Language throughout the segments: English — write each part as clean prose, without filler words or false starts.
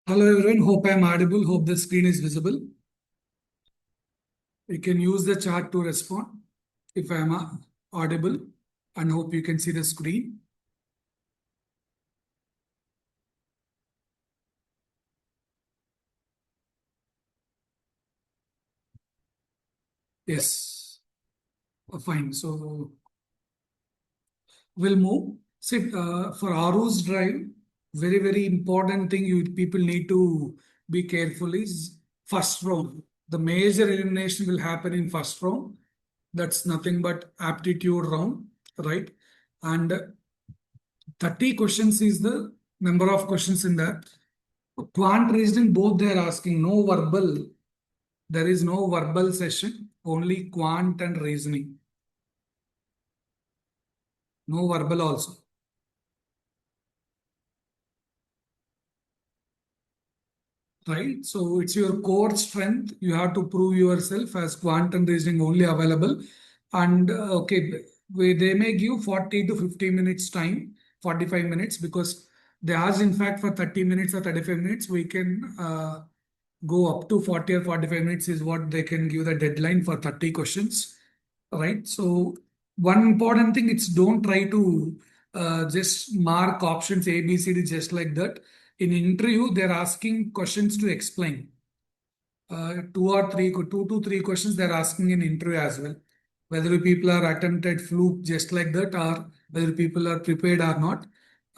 Hello everyone, hope I am audible, hope the screen is visible. You can use the chat to respond if I am audible and hope you can see the screen. Yes, fine. So we'll move. See, for Aurus drive, very important thing you people need to be careful is first round. The major elimination will happen in first round. That's nothing but aptitude round, right? And 30 questions is the number of questions in that. Quant reasoning, both they are asking, no verbal. There is no verbal session, only quant and reasoning. No verbal also. Right? So it's your core strength. You have to prove yourself as quant and reasoning only available. And okay, they may give 40 to 50 minutes time, 45 minutes, because they ask in fact for 30 minutes or 35 minutes, we can go up to 40 or 45 minutes is what they can give the deadline for 30 questions, right? So one important thing, it's don't try to just mark options A, B, C, D just like that. In interview, they're asking questions to explain. Two to three questions they're asking in interview as well. Whether people are attempted fluke just like that or whether people are prepared or not.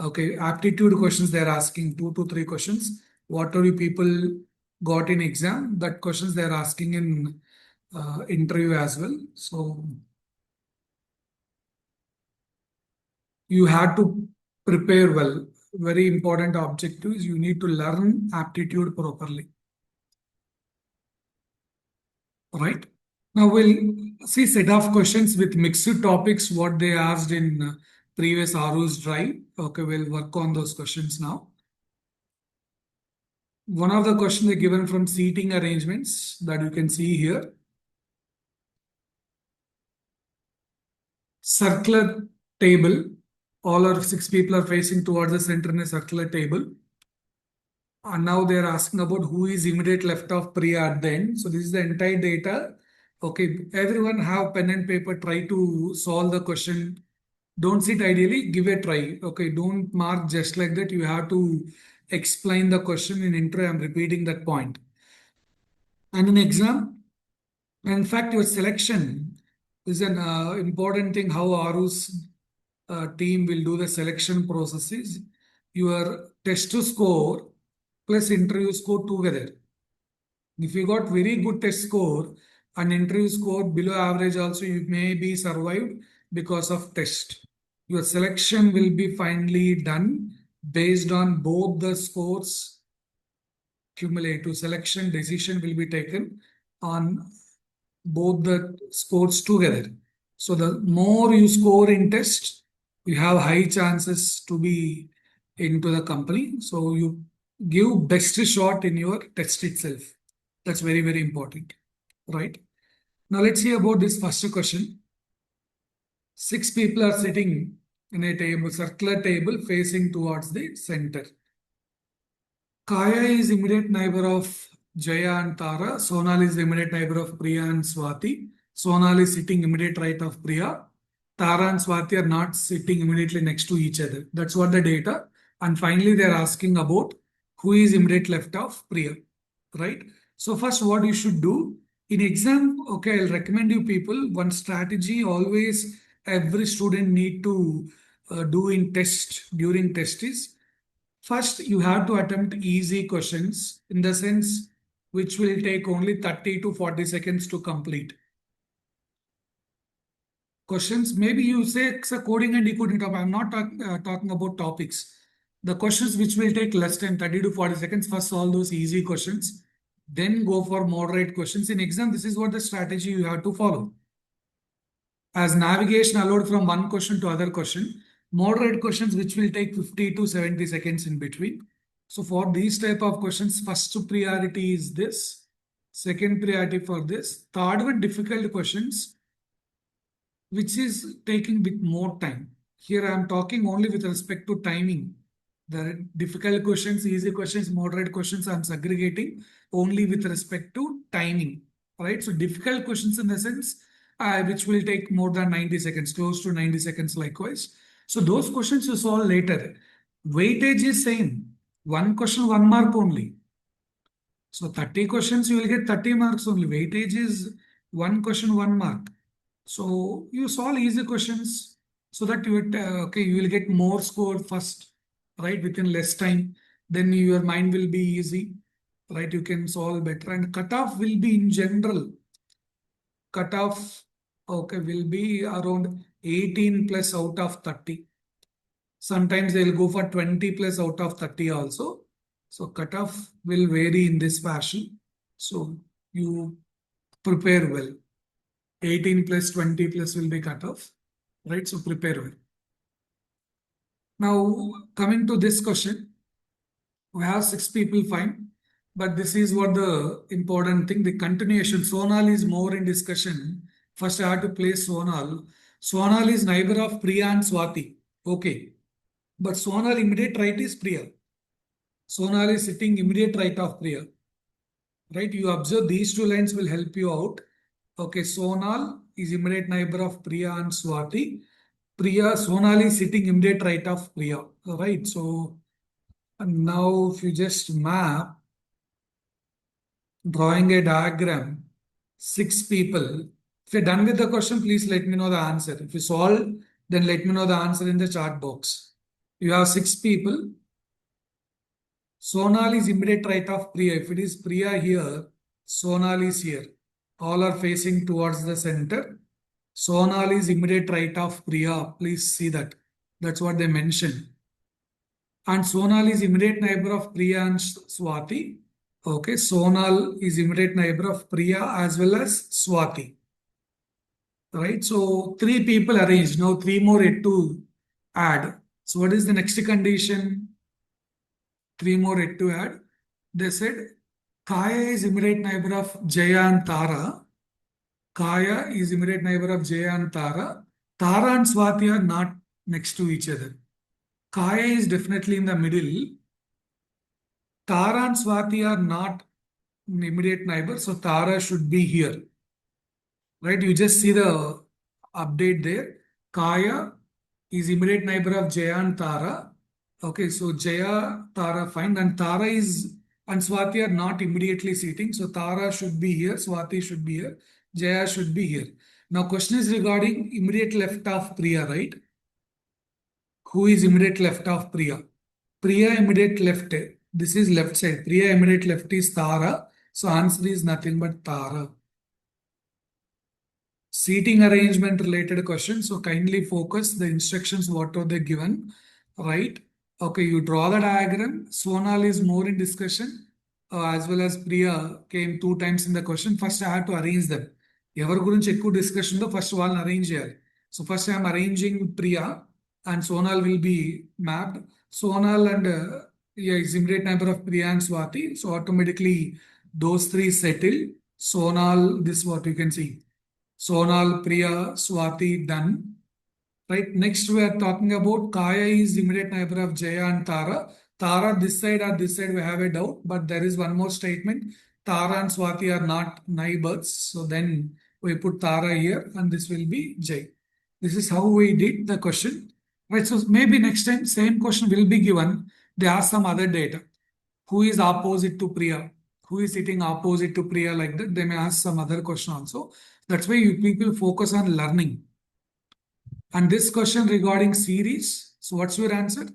Okay, aptitude questions they're asking two to three questions. What are you people got in exam? That questions they're asking in interview as well. So you have to prepare well. Very important objective is you need to learn aptitude properly. Right? Now we'll see set of questions with mixed topics, what they asked in previous Aru's drive. Okay, we'll work on those questions now. One of the questions are given from seating arrangements that you can see here. Circular table. All our six people are facing towards the center in a circular table. And now they're asking about who is immediate left of Priya at the end. So this is the entire data. Okay, everyone have pen and paper, try to solve the question. Don't sit ideally, give a try. Okay, don't mark just like that. You have to explain the question in intro. I'm repeating that point. And in exam, in fact, your selection is an important thing. How Aru's team will do the selection processes. Your test score plus interview score together. If you got very good test score and interview score below average also, you may be survived because of test. Your selection will be finally done based on both the scores. Cumulative selection decision will be taken on both the scores together. So the more you score in test, you have high chances to be into the company. So you give best shot in your test itself. That's very important, right? Now let's see about this first question. Six people are sitting in a table, circular table facing towards the center. Kaya is immediate neighbor of Jaya and Tara. Sonal is the immediate neighbor of Priya and Swati. Sonal is sitting immediate right of Priya. Tara and Swati are not sitting immediately next to each other. That's what the data. And finally, they're asking about who is immediate left of Priya, right? So first, what you should do in exam, okay, I'll recommend you people one strategy always every student need to do in test during test is first, you have to attempt easy questions in the sense which will take only 30 to 40 seconds to complete. Questions, maybe you say it's a coding and decoding topic. I'm not talking about topics. The questions which will take less than 30 to 40 seconds, first solve those easy questions, then go for moderate questions. In exam, this is what the strategy you have to follow. As navigation allowed from one question to other question, moderate questions which will take 50 to 70 seconds in between. So for these type of questions, first priority is this, second priority for this, third one difficult questions, which is taking bit more time. Here I am talking only with respect to timing. There are difficult questions, easy questions, moderate questions. I'm segregating only with respect to timing, right? So difficult questions in the sense which will take more than 90 seconds, close to 90 seconds likewise. So those questions you solve later. Weightage is same. One question, 1 mark only. So 30 questions, you will get 30 marks only. Weightage is one question, 1 mark. So you solve easy questions so that you will get more score first, right? Within less time. Then your mind will be easy, right? You can solve better. And cutoff will be in general. Cutoff, okay, will be around 18 plus out of 30. Sometimes they'll go for 20 plus out of 30 also. So cutoff will vary in this fashion. So you prepare well. 18 plus 20 plus will be cutoff, right? So prepare well. Now coming to this question, we have 6 people fine, but this is what the important thing, the continuation. Sonal is more in discussion. First I have to place Sonal. Sonal is neighbor of Priya and Swati. Okay. But Sonal immediate right is Priya. Sonal is sitting immediate right of Priya. Right? You observe these two lines will help you out. Okay, Sonal is immediate neighbor of Priya and Swati. Sonal is sitting immediate right of Priya. Right? So now if you just map, drawing a diagram, 6 people. If you're done with the question, please let me know the answer. If you solve, then let me know the answer in the chat box. You have 6 people. Sonal is immediate right of Priya. If it is Priya here, Sonal is here. All are facing towards the center. Sonal is immediate right of Priya. Please see that. That's what they mentioned. And Sonal is immediate neighbor of Priya and Swati. Okay, Sonal is immediate neighbor of Priya as well as Swati. Right, so 3 people arranged. Now 3 more yet to add. So what is the next condition? 3 more yet to add. They said Kaya is immediate neighbor of Jaya and Tara. Kaya is immediate neighbor of Jaya and Tara. Tara and Swati are not next to each other. Kaya is definitely in the middle. Tara and Swati are not immediate neighbor, so Tara should be here. Right? You just see the update there. Kaya is immediate neighbor of Jaya and Tara. Okay, so Jaya, Tara, fine. And Tara is and Swati are not immediately sitting. So Tara should be here, Swati should be here, Jaya should be here. Now question is regarding immediate left of Priya, right? Who is immediate left of Priya? Priya immediate left. This is left side. Priya immediate left is Tara. So answer is nothing but Tara. Seating arrangement related question. So kindly focus the instructions what are they given, right? Okay, you draw the diagram. Sonal is more in discussion as well as Priya came 2 times in the question. First I had to arrange them. ఎవరి గురించి ఎక్కువ discussion ఉందో first వాళ్ళని arrange చేయాలి. So first I'm arranging Priya and Sonal will be mapped. Sonal and is immediate neighbor of Priya and Swati. So automatically those 3 settle. Sonal, this what you can see. Sonal, Priya, Swati, done. Right. Next, we are talking about Kaya is immediate neighbor of Jaya and Tara. Tara, this side or this side, we have a doubt, but there is one more statement. Tara and Swati are not neighbors. So then we put Tara here and this will be Jay. This is how we did the question. Right. So maybe next time, same question will be given. They ask some other data. Who is opposite to Priya? Who is sitting opposite to Priya like that? They may ask some other question also. That's why you people focus on learning. And this question regarding series. So what's your answer?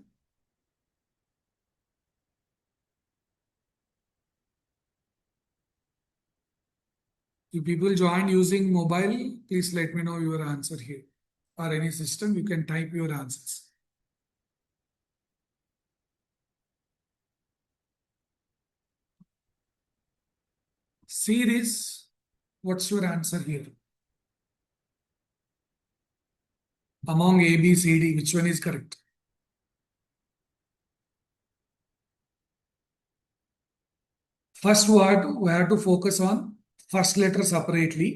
If people join using mobile, please let me know your answer here. Or any system, you can type your answers. Series, what's your answer here? Among A, B, C, D, which one is correct? First word, we have to focus on first letter separately.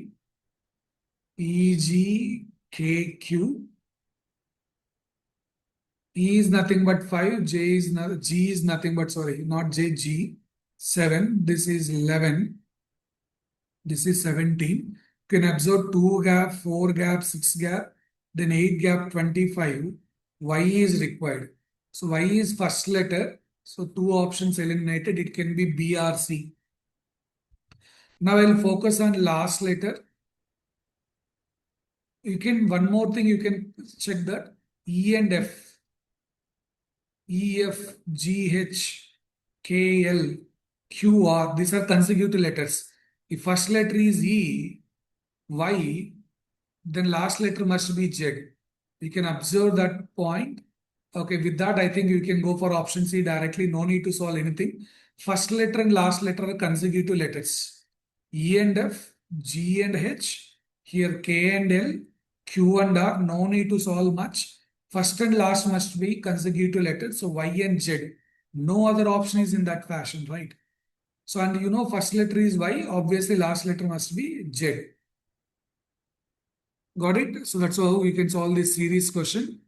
E, G, K, Q, E is nothing but 5, J is not, G is nothing but, sorry, not J, G, 7, this is 11, this is 17. You can observe 2 gap, 4 gap, 6 gap, then 8 gap, 25. Y is required. So Y is first letter. So two options eliminated. It can be B or C. Now I'll focus on last letter. You can, one more thing, you can check that E and F. E, F, G, H, K, L, Q, R. These are consecutive letters. If first letter is E, Y, then last letter must be Z. You can observe that point. Okay, with that, I think you can go for option C directly. No need to solve anything. First letter and last letter are consecutive letters. E and F, G and H, here K and L, Q and R. No need to solve much. First and last must be consecutive letters. So Y and Z. No other option is in that fashion, right? So, and you know, first letter is Y. Obviously, last letter must be Z. Got it? So that's how we can solve this series question.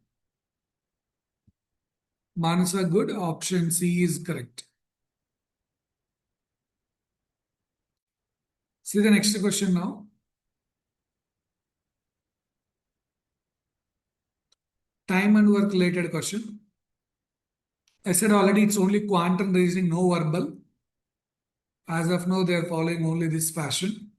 Manasa, good. Option C is correct. See the next question now. Time and work related question. I said already it's only quantum reasoning, no verbal. As of now, they are following only this fashion.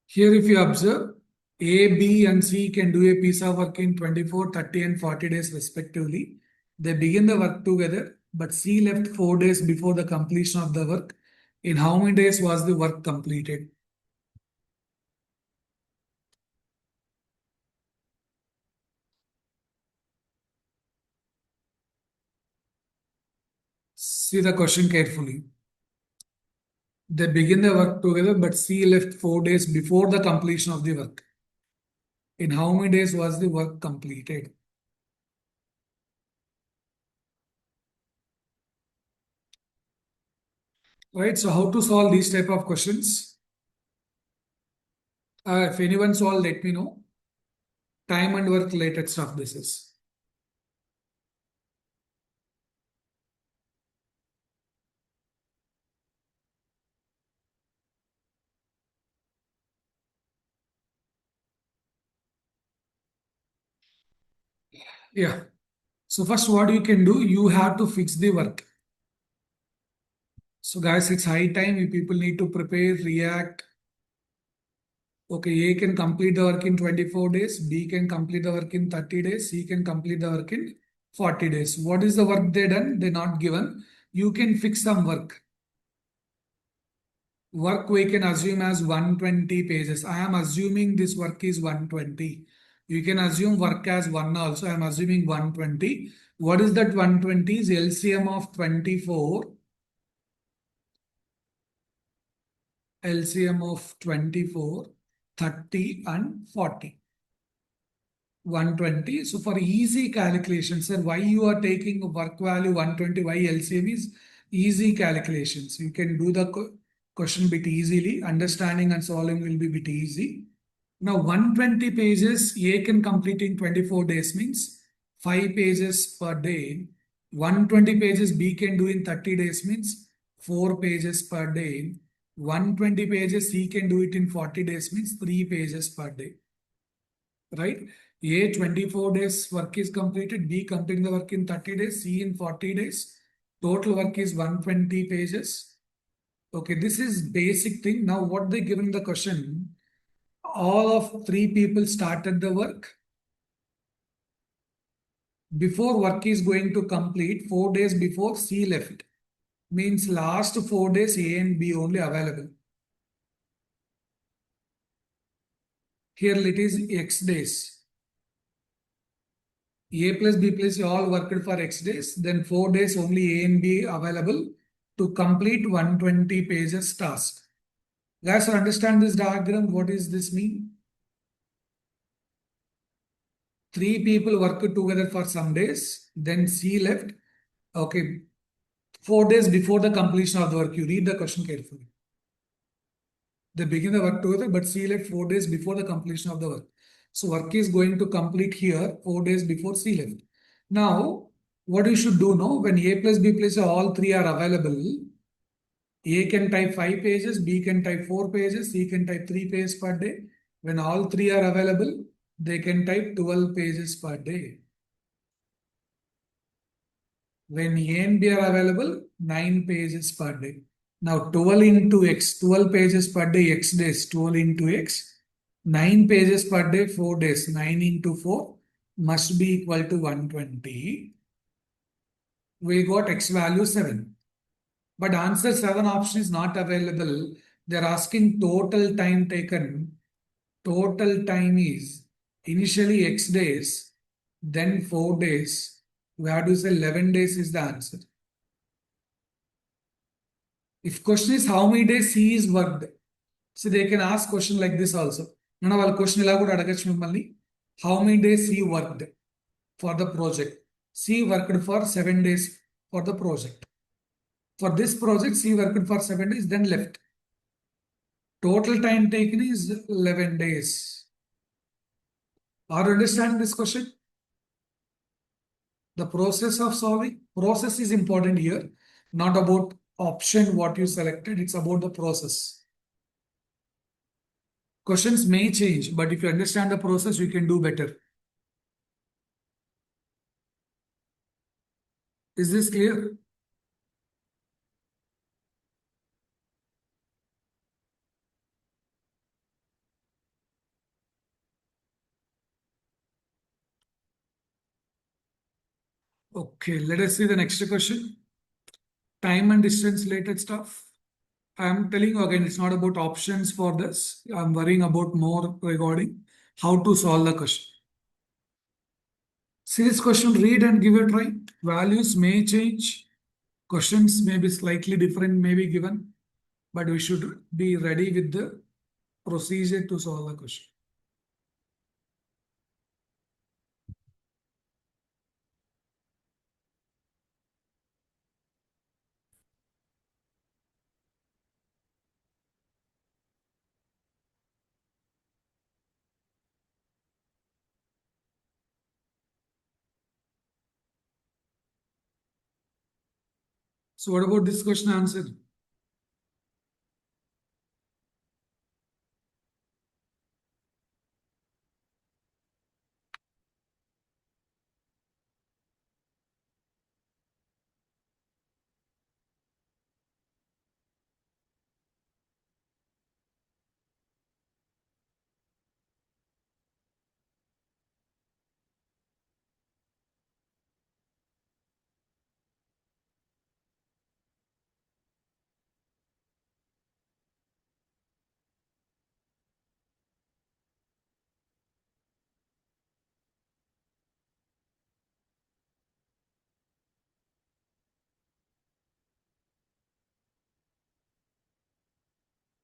Here, if you observe, A, B, and C can do a piece of work in 24, 30, and 40 days respectively. They begin the work together, but C left 4 days before the completion of the work. In how many days was the work completed? See the question carefully. They begin the work together, but C left 4 days before the completion of the work. In how many days was the work completed? Right, so how to solve these type of questions? If anyone solve, let me know. Time and work related stuff this is. Yeah. So first what you can do, you have to fix the work. So guys, it's high time. You people need to prepare, react. Okay, A can complete the work in 24 days. B can complete the work in 30 days. C can complete the work in 40 days. What is the work they done? They not given. You can fix some work. Work we can assume as 120 pages. I am assuming this work is 120. You can assume work as 1 also. I am assuming 120. What is that 120? Is LCM of 24. LCM of 24, 30 and 40. 120. So for easy calculations, sir, why you are taking work value 120, why LCM is easy calculations. You can do the question bit easily. Understanding and solving will be bit easy. Now 120 pages, A can complete in 24 days means 5 pages per day. 120 pages B can do in 30 days means 4 pages per day. 120 pages C can do it in 40 days means 3 pages per day. Right? A 24 days work is completed, B completing the work in 30 days, C in 40 days. Total work is 120 pages. Okay, this is basic thing. Now what they given the question, all of 3 people started the work. Before work is going to complete, 4 days before C left. Means last 4 days A and B only available. Here it is X days. A plus B plus C all worked for X days. Then 4 days only A and B available to complete 120 pages task. Guys, understand this diagram. What does this mean? 3 people worked together for some days. Then C left. Okay. 4 days before the completion of the work. You read the question carefully. They begin the work together, but C left 4 days before the completion of the work. So work is going to complete here 4 days before C left. Now, what you should do now, when A plus B plus C, all three are available, A can type 5 pages, B can type 4 pages, C can type 3 pages per day. When all three are available, they can type 12 pages per day. When A and B are available, 9 pages per day. Now 12 into X, 12 pages per day, X days, 12 into X, 9 pages per day, 4 days, 9 into 4 must be equal to 120. We got X value 7. But answer 7 option is not available. They're asking total time taken. Total time is initially X days, then 4 days. We have to say 11 days is the answer. If question is how many days C is worked, so they can ask question like this also. None of our question how many days he worked for the project. C worked for 7 days for the project. For this project, C worked for 7 days, then left. Total time taken is 11 days. Are you understanding this question? The process of solving. Process is important here. Not about option what you selected. It's about the process. Questions may change, but if you understand the process, you can do better. Is this clear? Okay, let us see the next question. Time and distance related stuff. I'm telling you again, it's not about options for this. I'm worrying about more regarding how to solve the question. See this question, read and give a try. Values may change. Questions may be slightly different, may be given. But we should be ready with the procedure to solve the question. So what about this question answer?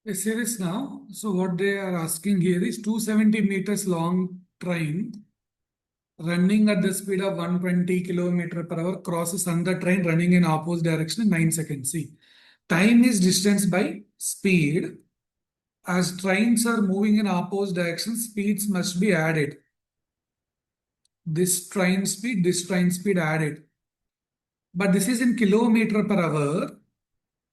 Let's see this now. So what they are asking here is 270 meters long train running at the speed of 120 km per hour crosses another train running in opposite direction in 9 seconds. See, time is distance by speed. As trains are moving in opposite directions, speeds must be added. This train speed added. But this is in kilometer per hour.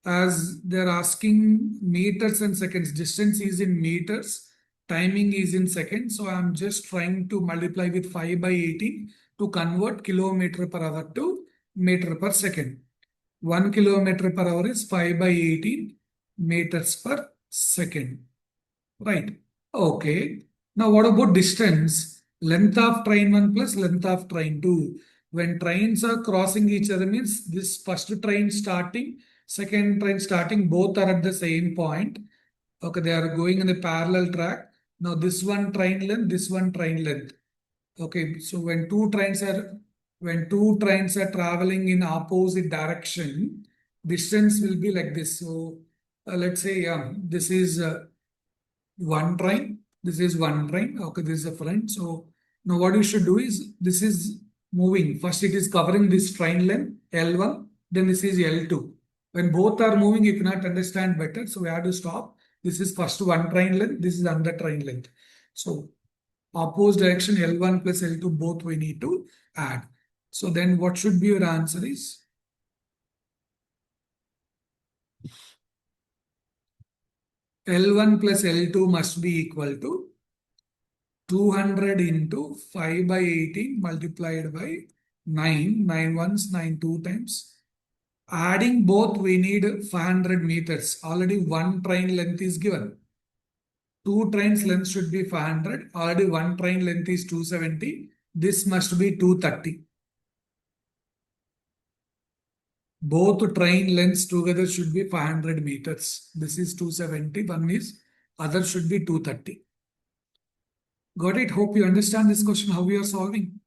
As they're asking meters and seconds, distance is in meters, timing is in seconds. So I'm just trying to multiply with 5 by 18 to convert kilometer per hour to meter per second. 1 kilometer per hour is 5 by 18 meters per second. Right. Okay. Now what about distance? Length of train 1 plus length of train 2. When trains are crossing each other means this first train starting, second train starting, both are at the same point. Okay, they are going in a parallel track. Now this one train length, this one train length. Okay, so when two trains are traveling in opposite direction, distance will be like this. So let's say this is one train. This is one train. Okay, this is the front. So now what you should do is this is moving. First, it is covering this train length L1. then this is L2. When both are moving, you cannot understand better. So we have to stop. This is first one train length. This is another train length. So opposite direction L1 plus L2 both we need to add. So then what should be your answer is L1 plus L2 must be equal to 200 into 5 by 18 multiplied by 9. 9 ones, 9 two times. Adding both, we need 500 meters. Already one train length is given. Two trains length should be 500. Already one train length is 270. This must be 230. Both train lengths together should be 500 meters. This is 270. One is other should be 230. Got it? Hope you understand this question, how we are solving.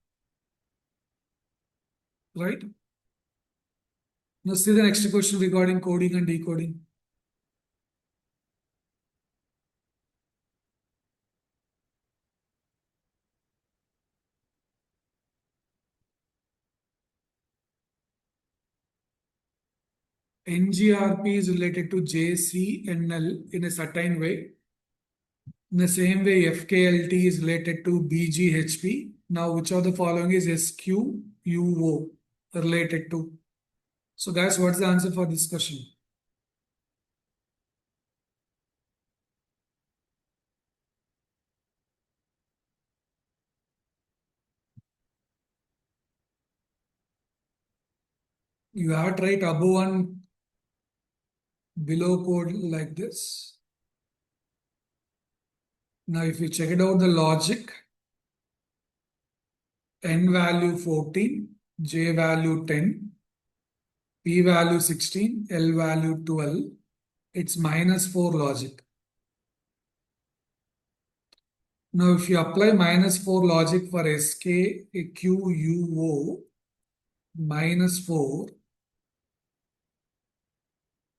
Right? Now see the next question regarding coding and decoding. NGRP is related to JCNL in a certain way. In the same way, FKLT is related to BGHP. Now, which of the following is SQUO related to? So, guys, what's the answer for this question? You have to write above and below code like this. Now, if you check it out, the logic, N value 14, J value 10, P value 16, L value 12, it's minus 4 logic. Now, if you apply minus 4 logic for SKQUO, minus 4,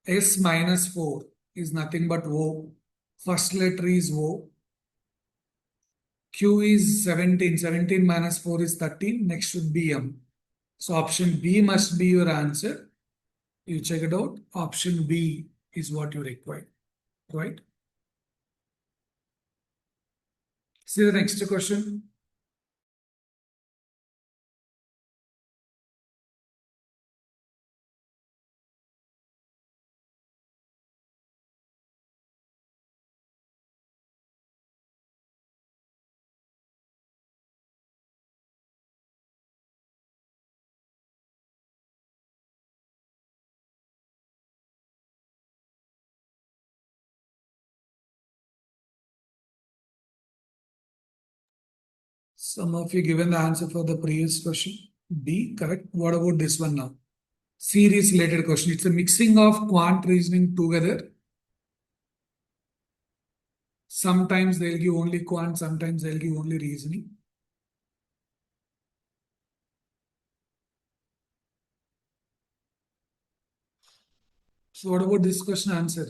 S minus 4 is nothing but O. First letter is O. Q is 17. 17 minus 4 is 13. Next should be M. So option B must be your answer. You check it out. Option B is what you require. Right? See the next question. Some of you given the answer for the previous question. B, correct. What about this one now? Series related question. It's a mixing of quant reasoning together. Sometimes they'll give only quant, sometimes they'll give only reasoning. So what about this question answer?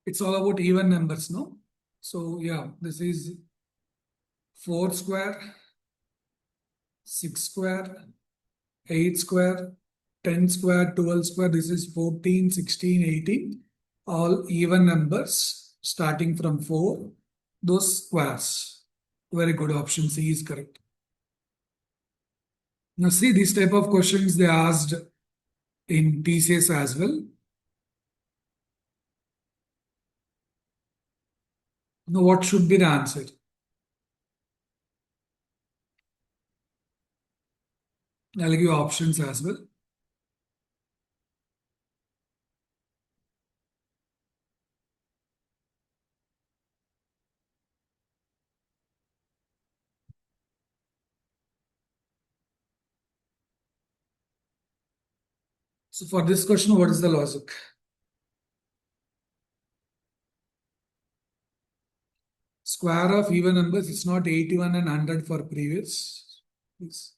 It's all about even numbers, no? So yeah, this is 4 square, 6 square, 8 square, 10 square, 12 square. This is 14, 16, 18. All even numbers starting from 4. Those squares. Very good. Option C is correct. Now see this type of questions they asked in TCS as well. Now what should be the answer? I'll give you options as well. So for this question, what is the logic? Square of even numbers is not 81 and 100 for previous. Please.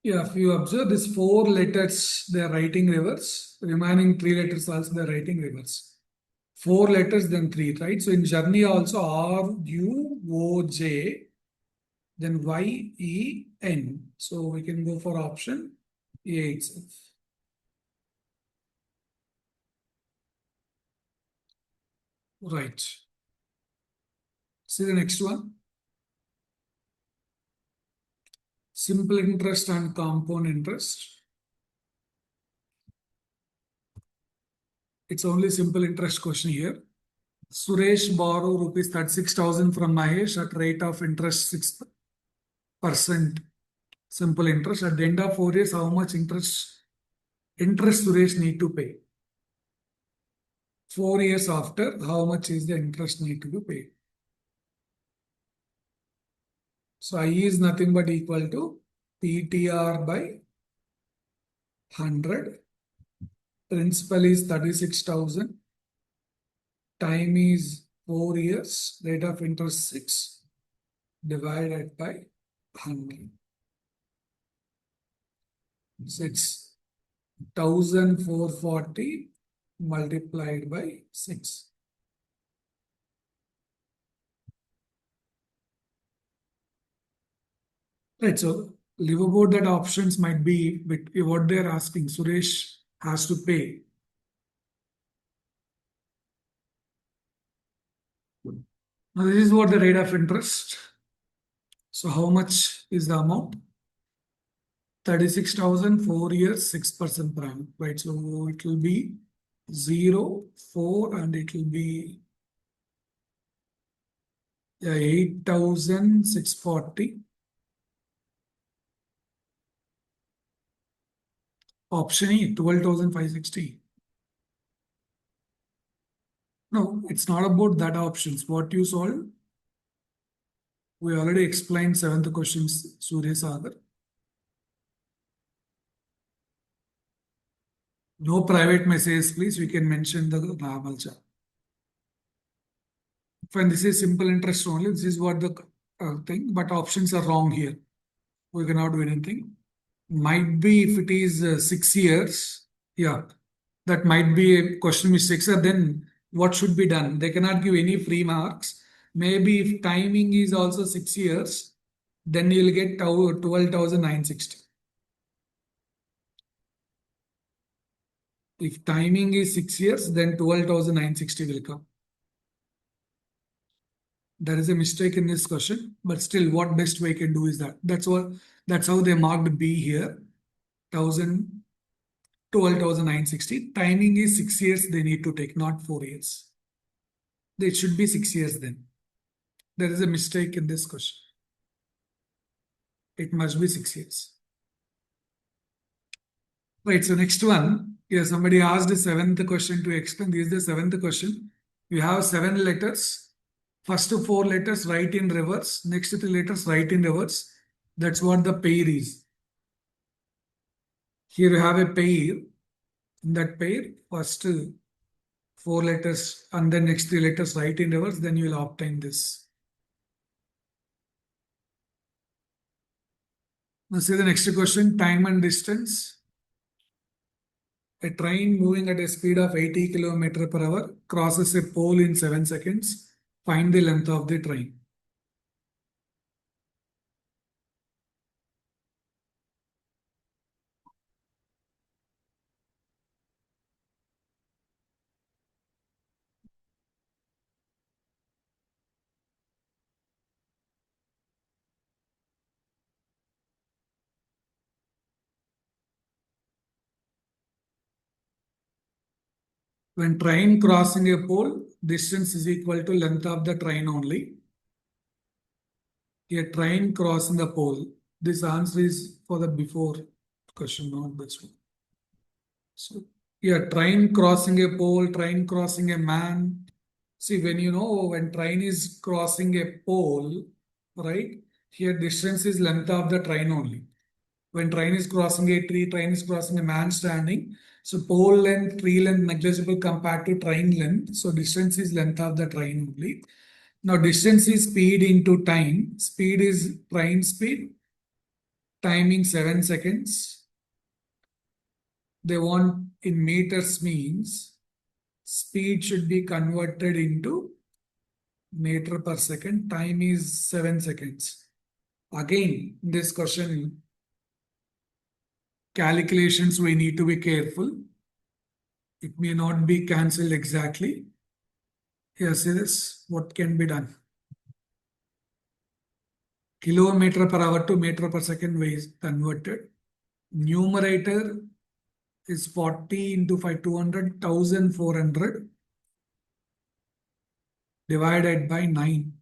Yeah, if you observe these four letters, they are writing reverse. Remaining three letters also they are writing reverse. Four letters, then three, right? So in journey also R, U, O, J, then Y, E, N. So we can go for option A itself. Right. See the next one. Simple interest and compound interest. It's only simple interest question here. Suresh borrow rupees 36,000 from Mahesh at rate of interest 6%. Simple interest. At the end of 4 years, how much interest Suresh need to pay? 4 years after, how much is the interest need to be paid? So I is nothing but equal to PTR by 100. Principal is 36,000. Time is 4 years. Rate of interest 6 divided by 100. So it's 1,440 multiplied by 6. Right, so leave about that options might be, but what they're asking, Suresh has to pay. Now this is what the rate of interest. So how much is the amount? 36,000, 4 years, 6% per annum, right? So it will be 0, 4, and it will be 8,640. Option E, 12,560. No, it's not about that options. What you solve, we already explained seventh questions, Surya Sagar. No private messages, please. We can mention the normal chat. When this is simple interest only, this is what the thing, but options are wrong here. We cannot do anything. Might be if it is 6 years, yeah, that might be a question mistake. So then what should be done? They cannot give any free marks. Maybe if timing is also 6 years, then you'll get 12,960. If timing is 6 years, then 12,960 will come. There is a mistake in this question, but still what best way can do is that. That's how they marked B here. 12,960. Timing is 6 years they need to take, not 4 years. It should be 6 years then. There is a mistake in this question. It must be 6 years. Right, so next one. Yeah, somebody asked the seventh question to explain. This is the seventh question. You have 7 letters. First 4 letters write in reverse. Next 3 letters write in reverse. That's what the pair is. Here you have a pair. In that pair, first 4 letters and then next 3 letters write in reverse. Then you will obtain this. Now see the next question. Time and distance. A train moving at a speed of 80 km per hour crosses a pole in 7 seconds. Find the length of the train. When train crossing a pole, distance is equal to length of the train only. A train crossing the pole. This answer is for the before question, not this one. So, yeah, train crossing a pole, train crossing a man. See, when train is crossing a pole, right? Here distance is length of the train only. When train is crossing a tree, train is crossing a man standing. So pole length, tree length negligible compared to train length. So distance is length of the train only. Now distance is speed into time. Speed is train speed. Timing 7 seconds. They want in meters means speed should be converted into meter per second. Time is 7 seconds. Again, in this question, calculations we need to be careful. It may not be cancelled exactly. Here, see this, what can be done. Kilometer per hour to meter per second is converted. Numerator is 40 into 5, 200, 1400 divided by 9.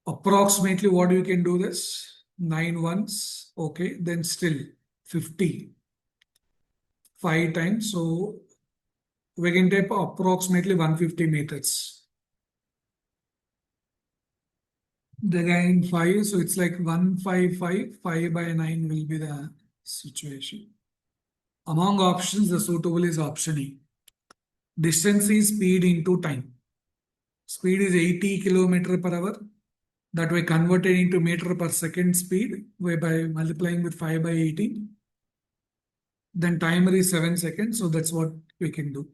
Approximately what you can do this? 9 ones, okay, then still 50. 5 times, so we can take approximately 150 meters. Again 5, so it's like 155, 5 by 9 will be the situation. Among options, the suitable is option E. Distance is speed into time. Speed is 80 kilometer per hour. That way converted into meter per second speed by multiplying with 5 by 80. Then timer is 7 seconds. So that's what we can do.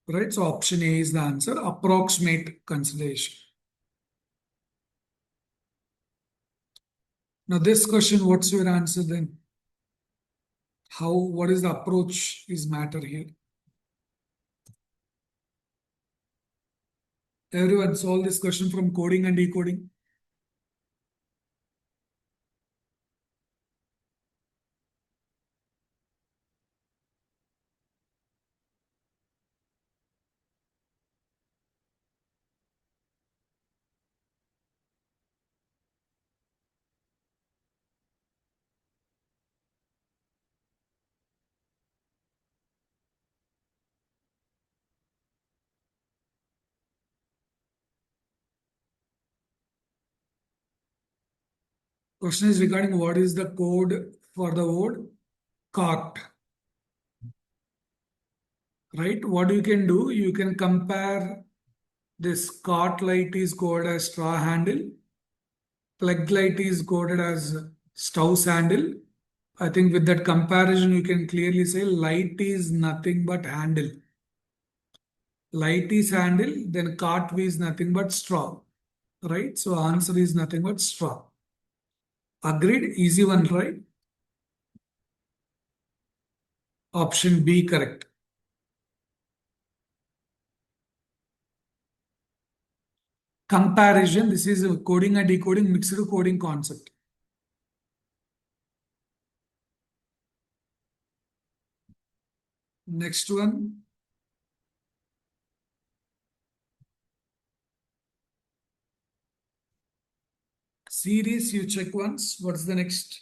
Right. So option A is the answer. Approximate consideration. Now this question, what's your answer then? What is the approach is matter here? Everyone solve this question from coding and decoding. Question is regarding what is the code for the word cart. Right? What you can do, you can compare this cart light is coded as straw handle, plug light is coded as stove handle. I think with that comparison, you can clearly say light is nothing but handle. Light is handle, then cart is nothing but straw. Right? So answer is nothing but straw. Agreed? Easy one, right? Option B correct. Comparison, this is a coding and decoding, mixed coding concept. Next one. Series, you check once. What's the next?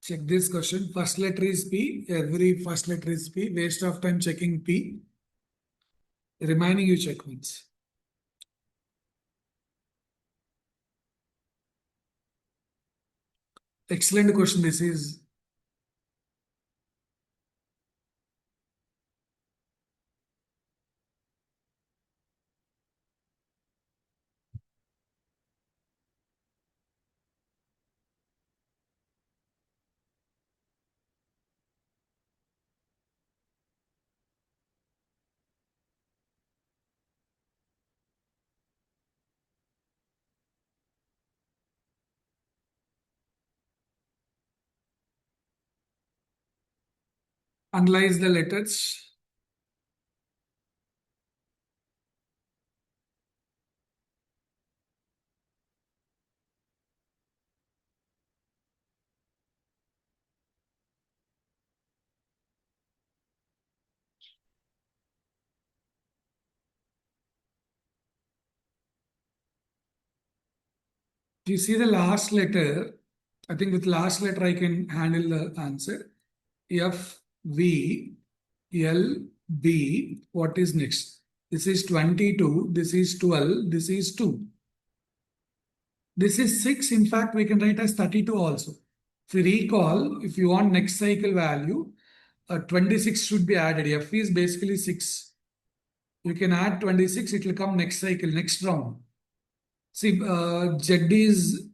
Check this question. First letter is P. Every first letter is P. Waste of time checking P. Remaining you check once. Excellent question. This is. Analyze the letters. If you see the last letter, I think with last letter I can handle the answer. F, V, L, B. What is next? This is 22. This is 12. This is 2. This is 6. In fact, we can write as 32 also. If you recall, if you want next cycle value, 26 should be added. F is basically 6. You can add 26. It will come next cycle, next round. See, Z is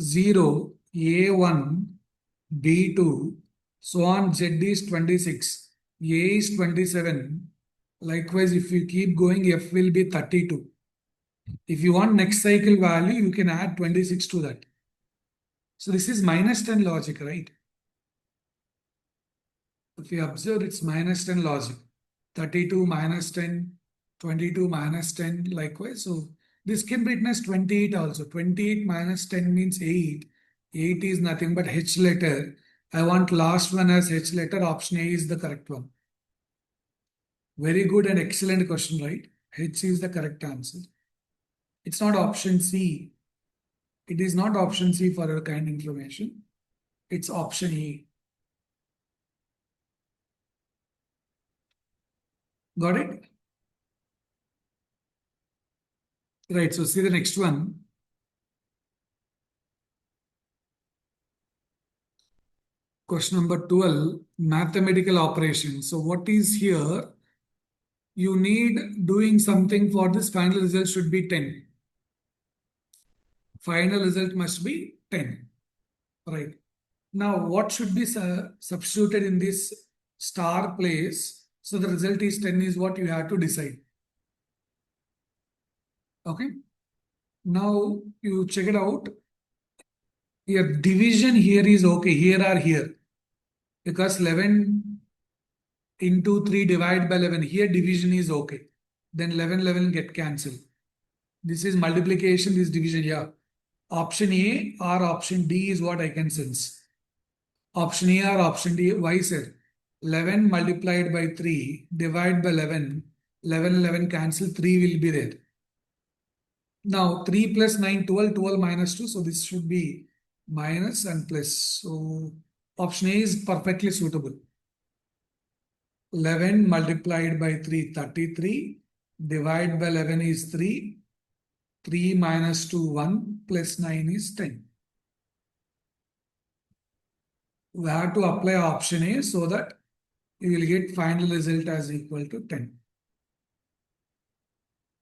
0, A1, B2, so on. Z is 26, A is 27. Likewise, if you keep going, F will be 32. If you want next cycle value, you can add 26 to that. So this is minus 10 logic, right? If you observe, it's minus 10 logic. 32 minus 10, 22 minus 10, likewise. So this can be written as 28 also. 28 minus 10 means 8. 8 is nothing but H letter. I want last one as H letter. Option A is the correct one. Very good and excellent question, right? H is the correct answer. It's not option C. It is not option C for your kind information. It's option A. Got it? Right. So see the next one. Question number 12, mathematical operation. So what is here? You need doing something for this final result should be 10. Final result must be 10. Right. Now what should be substituted in this star place? So the result is 10 is what you have to decide. Okay. Now you check it out. Your division here is okay. Here or here. Because 11 into 3 divided by 11. Here division is okay. Then 11 get cancelled. This is multiplication, this division. Yeah. Option A or option D is what I can sense. Option A or option D. Why, sir? 11 multiplied by 3 divided by 11. 11 cancel. 3 will be there. Now 3 plus 9, 12. 12 minus 2. So this should be minus and plus. So option A is perfectly suitable. 11 multiplied by 3, 33. Divide by 11 is 3. 3 minus 2, 1 plus 9 is 10. We have to apply option A so that you will get final result as equal to 10.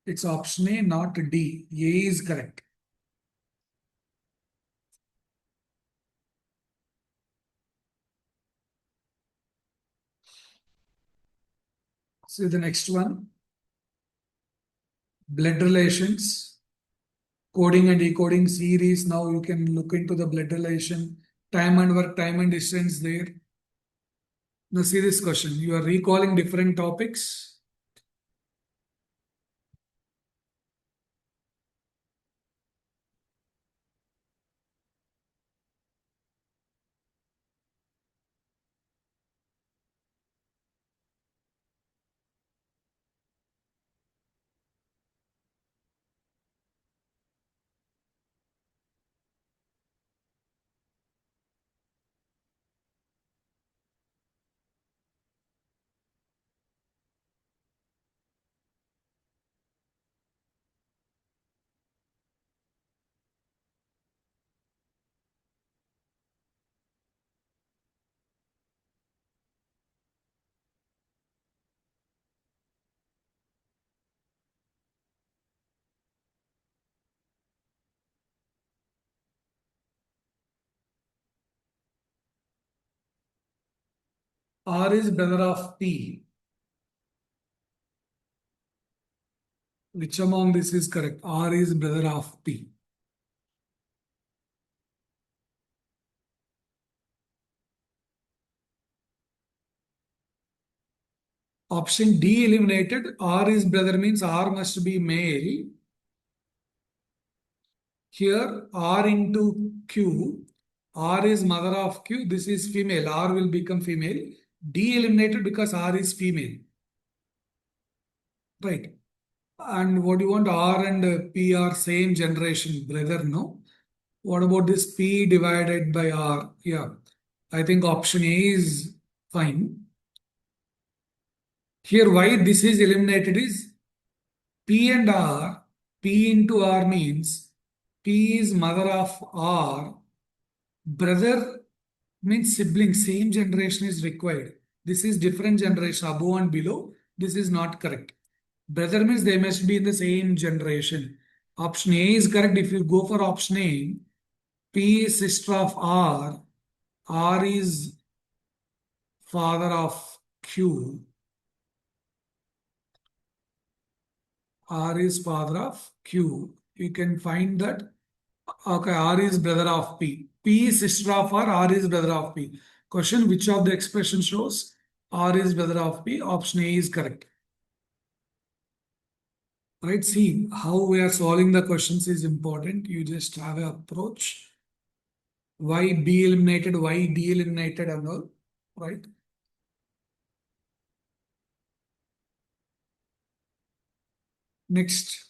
It's option A, not D. A is correct. See the next one. Blood relations. Coding and decoding series. Now you can look into the blood relation. Time and work, time and distance there. Now see this question. You are recalling different topics. R is brother of P. Which among this is correct? R is brother of P. Option D eliminated. R is brother means R must be male. Here R into Q. R is mother of Q. This is female. R will become female. D eliminated because R is female. Right. And what do you want? R and P are same generation, brother, no? What about this P divided by R? Yeah. I think option A is fine. Here, why this is eliminated is P and R. P into R means P is mother of R. Brother means sibling, same generation is required. This is different generation, above and below. This is not correct. Brother means they must be in the same generation. Option A is correct. If you go for option A, P is sister of R. R is father of Q. R is father of Q. You can find that. Okay, R is brother of P. P is sister of R. R is brother of P. Question: which of the expression shows R is brother of P? Option A is correct. Right? See how we are solving the questions is important. You just have an approach. Why B eliminated? Why D eliminated? And all. Right? Next.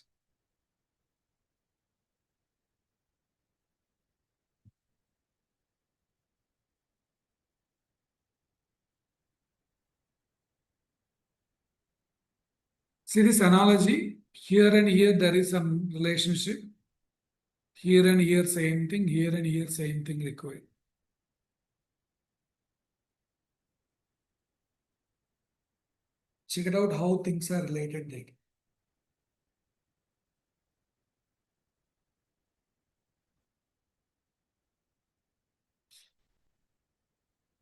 See this analogy. Here and here there is some relationship. Here and here same thing. Here and here same thing required. Check it out how things are related there.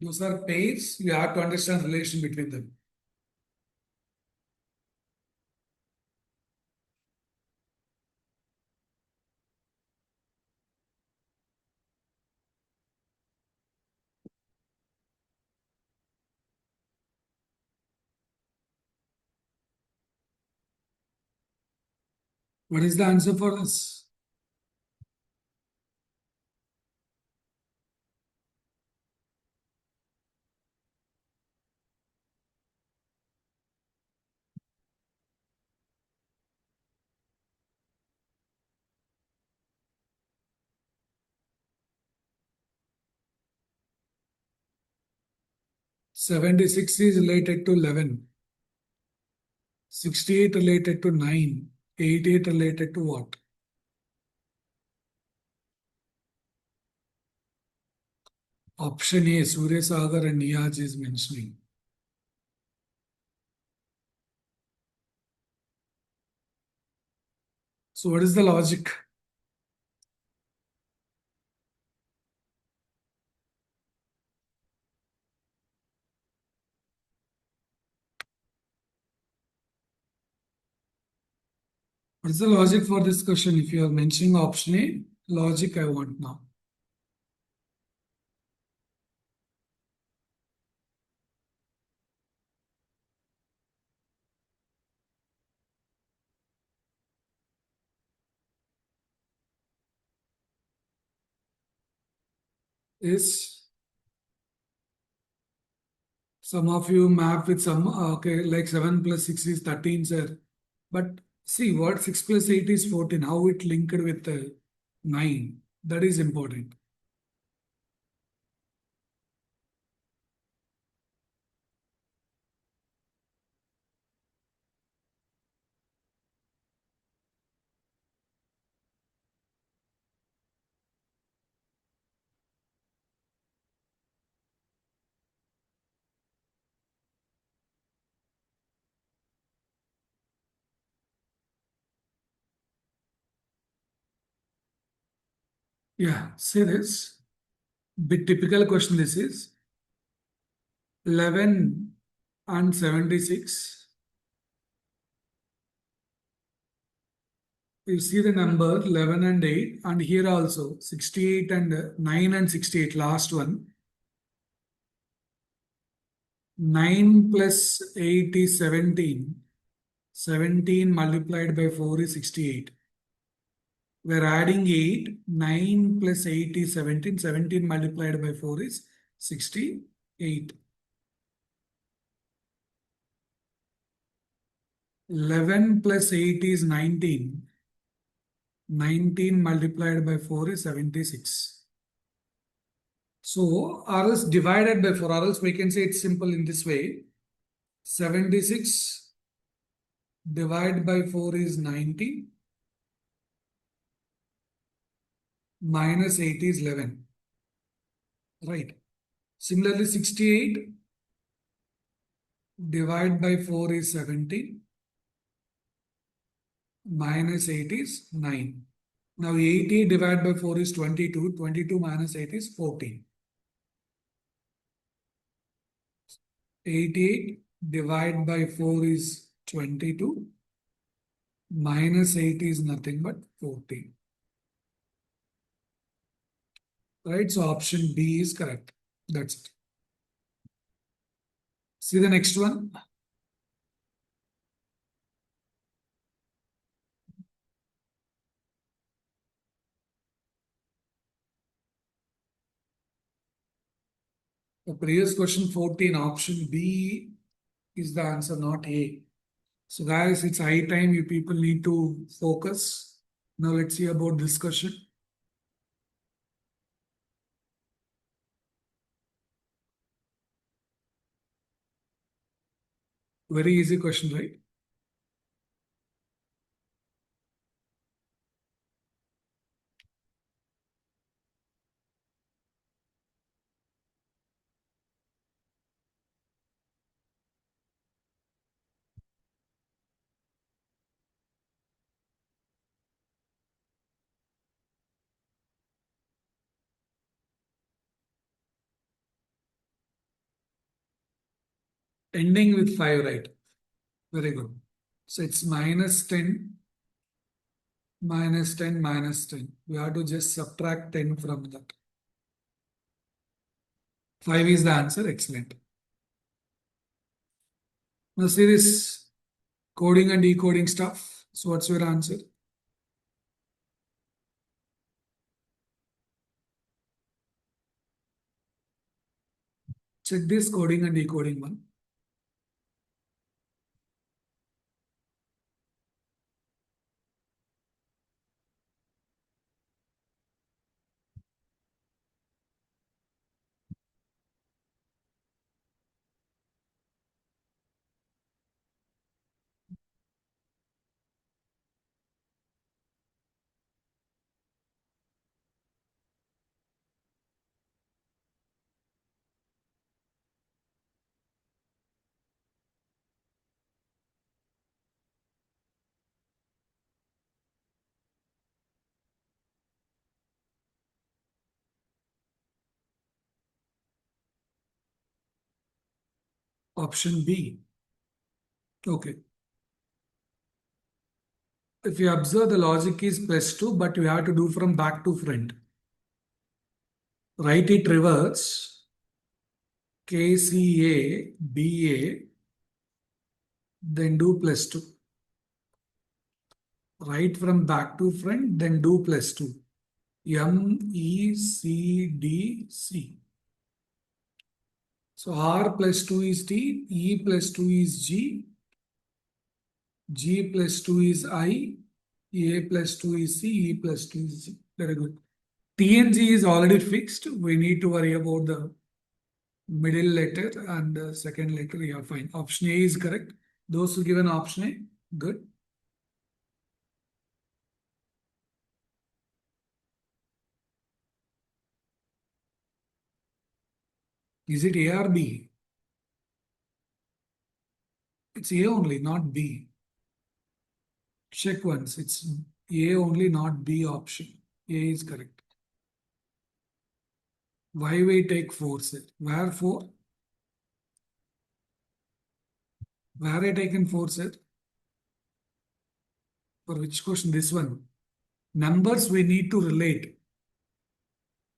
Those are pairs. You have to understand relation between them. What is the answer for this? '76 is related to 11. '68 related to 9. '88 related to what? Option A, Surya Sagar and Niyaz is mentioning. So what is the logic? What is the logic for this question? If you are mentioning option A, logic I want now. Is some of you map with some, okay, like 7 plus 6 is 13, sir. But see what 6 plus 8 is 14, how it linked with 9. That is important. Yeah, see this. Bit typical question this is. 11 and 76. You see the number 11 and 8, and here also 68 and 9 and 68, last one. 9 plus 8 is 17. 17 multiplied by 4 is 68. We're adding 8. 9 plus 8 is 17. 17 multiplied by 4 is 68. 11 plus 8 is 19. 19 multiplied by 4 is 76. So, or else divided by 4, or else we can say it's simple in this way. 76 divided by 4 is 90. Minus 8 is 11. Right. Similarly, 68 divided by 4 is 70. Minus 8 is 9. Now 80 divided by 4 is 22. 22 minus 8 is 14. 88 divided by 4 is 22. Minus 8 is nothing but 14. Right, so option B is correct. That's it. See the next one. The previous question 14, option B is the answer, not A. So guys, it's high time you people need to focus. Now let's see about this question. Very easy question, right? Ending with 5, right? Very good. So it's minus 10, minus 10, minus 10. We have to just subtract 10 from that. 5 is the answer. Excellent. Now see this coding and decoding stuff. So what's your answer? Check this coding and decoding one. Option B. Okay. If you observe, the logic is plus 2, but you have to do from back to front. Write it reverse. KCA, BA, then do plus 2. Write from back to front, then do plus 2. M, E, C, D, C. So R plus 2 is T, E plus 2 is G, G plus 2 is I, A plus 2 is C, E plus 2 is G. Very good. T and G is already fixed. We need to worry about the middle letter and the second letter. Yeah, fine. Option A is correct. Those who given option A, good. Is it A or B? It's A only, not B. Check once. It's A only, not B option. A is correct. Why we take 4, sir? Where 4? Where I taken 4, sir? For which question? This one. Numbers we need to relate.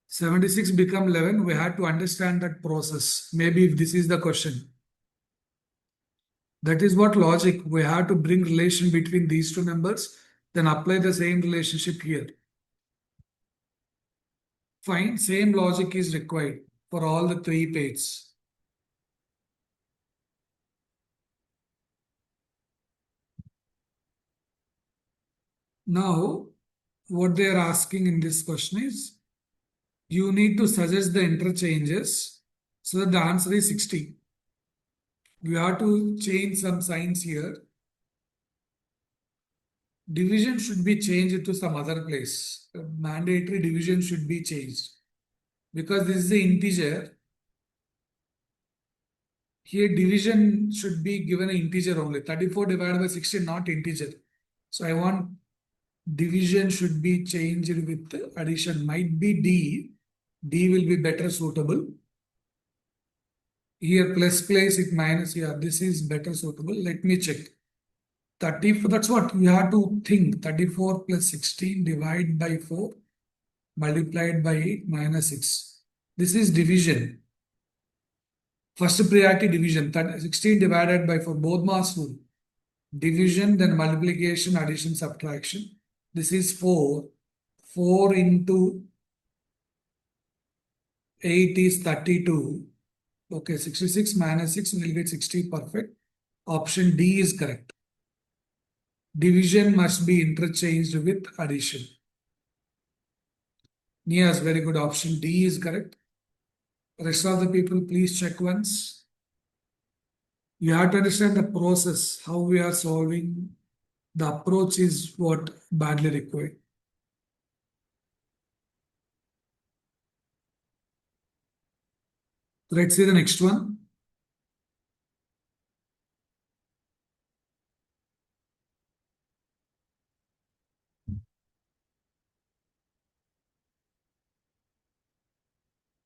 76 become 11. We had to understand that process. Maybe if this is the question. That is what logic. We have to bring relation between these two numbers, then apply the same relationship here. Fine, same logic is required for all the three pairs. Now, what they are asking in this question is, you need to suggest the interchanges so that the answer is 60. You have to change some signs here. Division should be changed to some other place. Mandatory division should be changed. Because this is the integer, here division should be given an integer only. 34 divided by 16, not integer. So I want division should be changed with addition. Might be D. D will be better suitable. Here plus place it minus here. This is better suitable. Let me check. 34, that's what you have to think. 34 plus 16 divided by 4 multiplied by 8 minus 6. This is division. First priority division. 16 divided by 4, both mass rule. Division, then multiplication, addition, subtraction. This is 4. 4 into 8 is 32. Okay, 66 minus 6 will get 60, perfect. Option D is correct. Division must be interchanged with addition. Nias, very good. Option D is correct. Rest of the people, please check once. You have to understand the process, how we are solving. The approach is what badly required. Let's see the next one.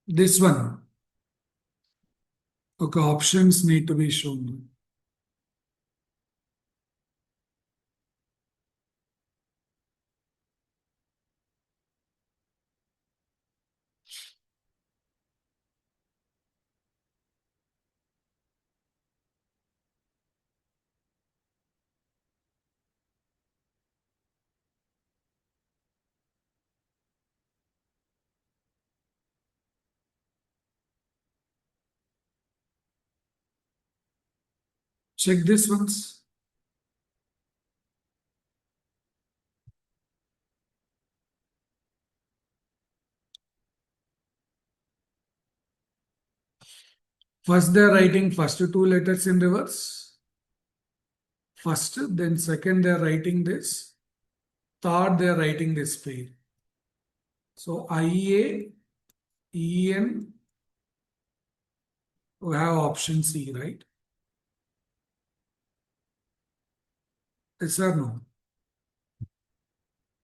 This one. Okay, options need to be shown. Check this once. First, they're writing first two letters in reverse. First, then second, they're writing this. Third, they're writing this pair. So IA, EN, we have option C, right? Yes or no?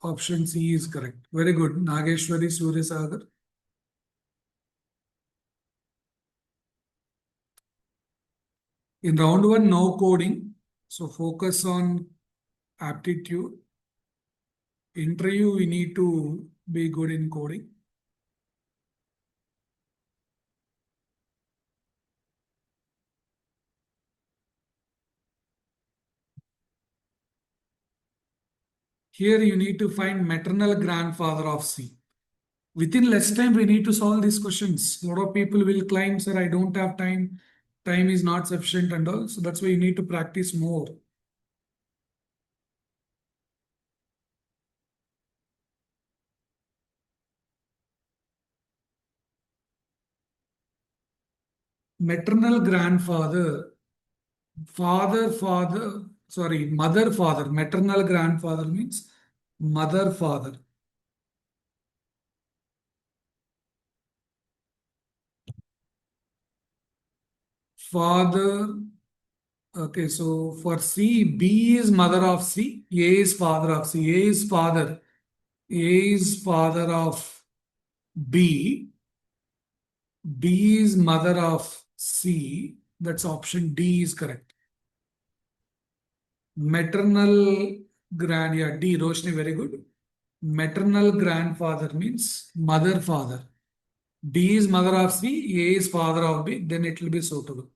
Option C is correct. Very good. Nageshwari Suryasagar. In round one, no coding. So focus on aptitude. Interview, we need to be good in coding. Here you need to find maternal grandfather of C. Within less time, we need to solve these questions. A lot of people will claim, sir, I don't have time. Time is not sufficient and all. So that's why you need to practice more. Maternal grandfather, mother father. Maternal grandfather means mother father. Father, okay, so for C, B is mother of C, A is father of C, A is father. A is father of B, B is mother of C, that's option D is correct. Maternal yeah, D, Roshni, very good. Maternal grandfather means mother father. D is mother of C, A is father of B, then it will be suitable.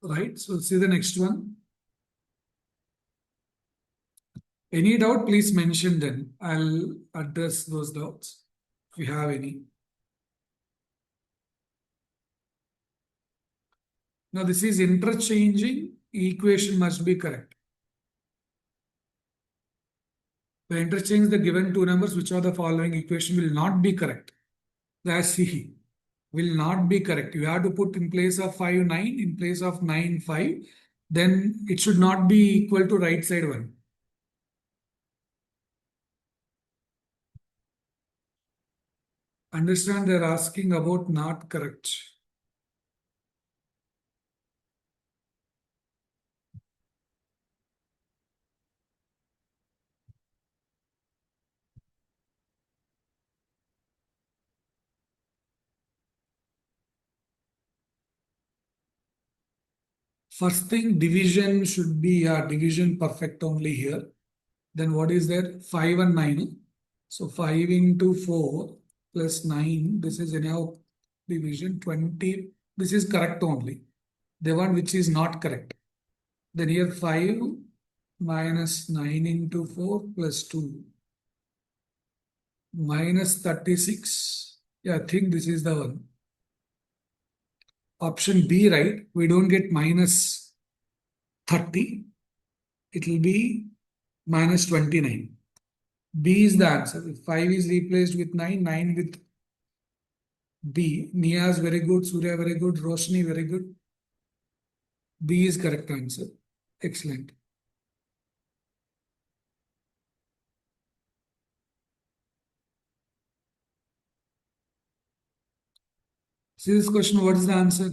right? So see the next one. Any doubt, please mention then. I'll address those doubts if you have any. Now this is interchanging. Equation must be correct. The interchange the given two numbers, which are the following equation will not be correct. That's C. Will not be correct. You have to put in place of 5, 9, in place of 9, 5. Then it should not be equal to right side 1. Understand they're asking about not correct. First thing, division should be division perfect only here. Then what is there? 5 and 9. So 5 into 4 plus 9. This is anyhow division 20. This is correct only. The one which is not correct. Then here 5 minus 9 into 4 plus 2 minus 36. Yeah, I think this is the one. Option B, right? We don't get minus 30. It will be minus 29. B is the answer. If 5 is replaced with 9, 9 with B. Niaz very good, Surya very good, Roshni very good. B is correct answer. Excellent. See this question, what is the answer?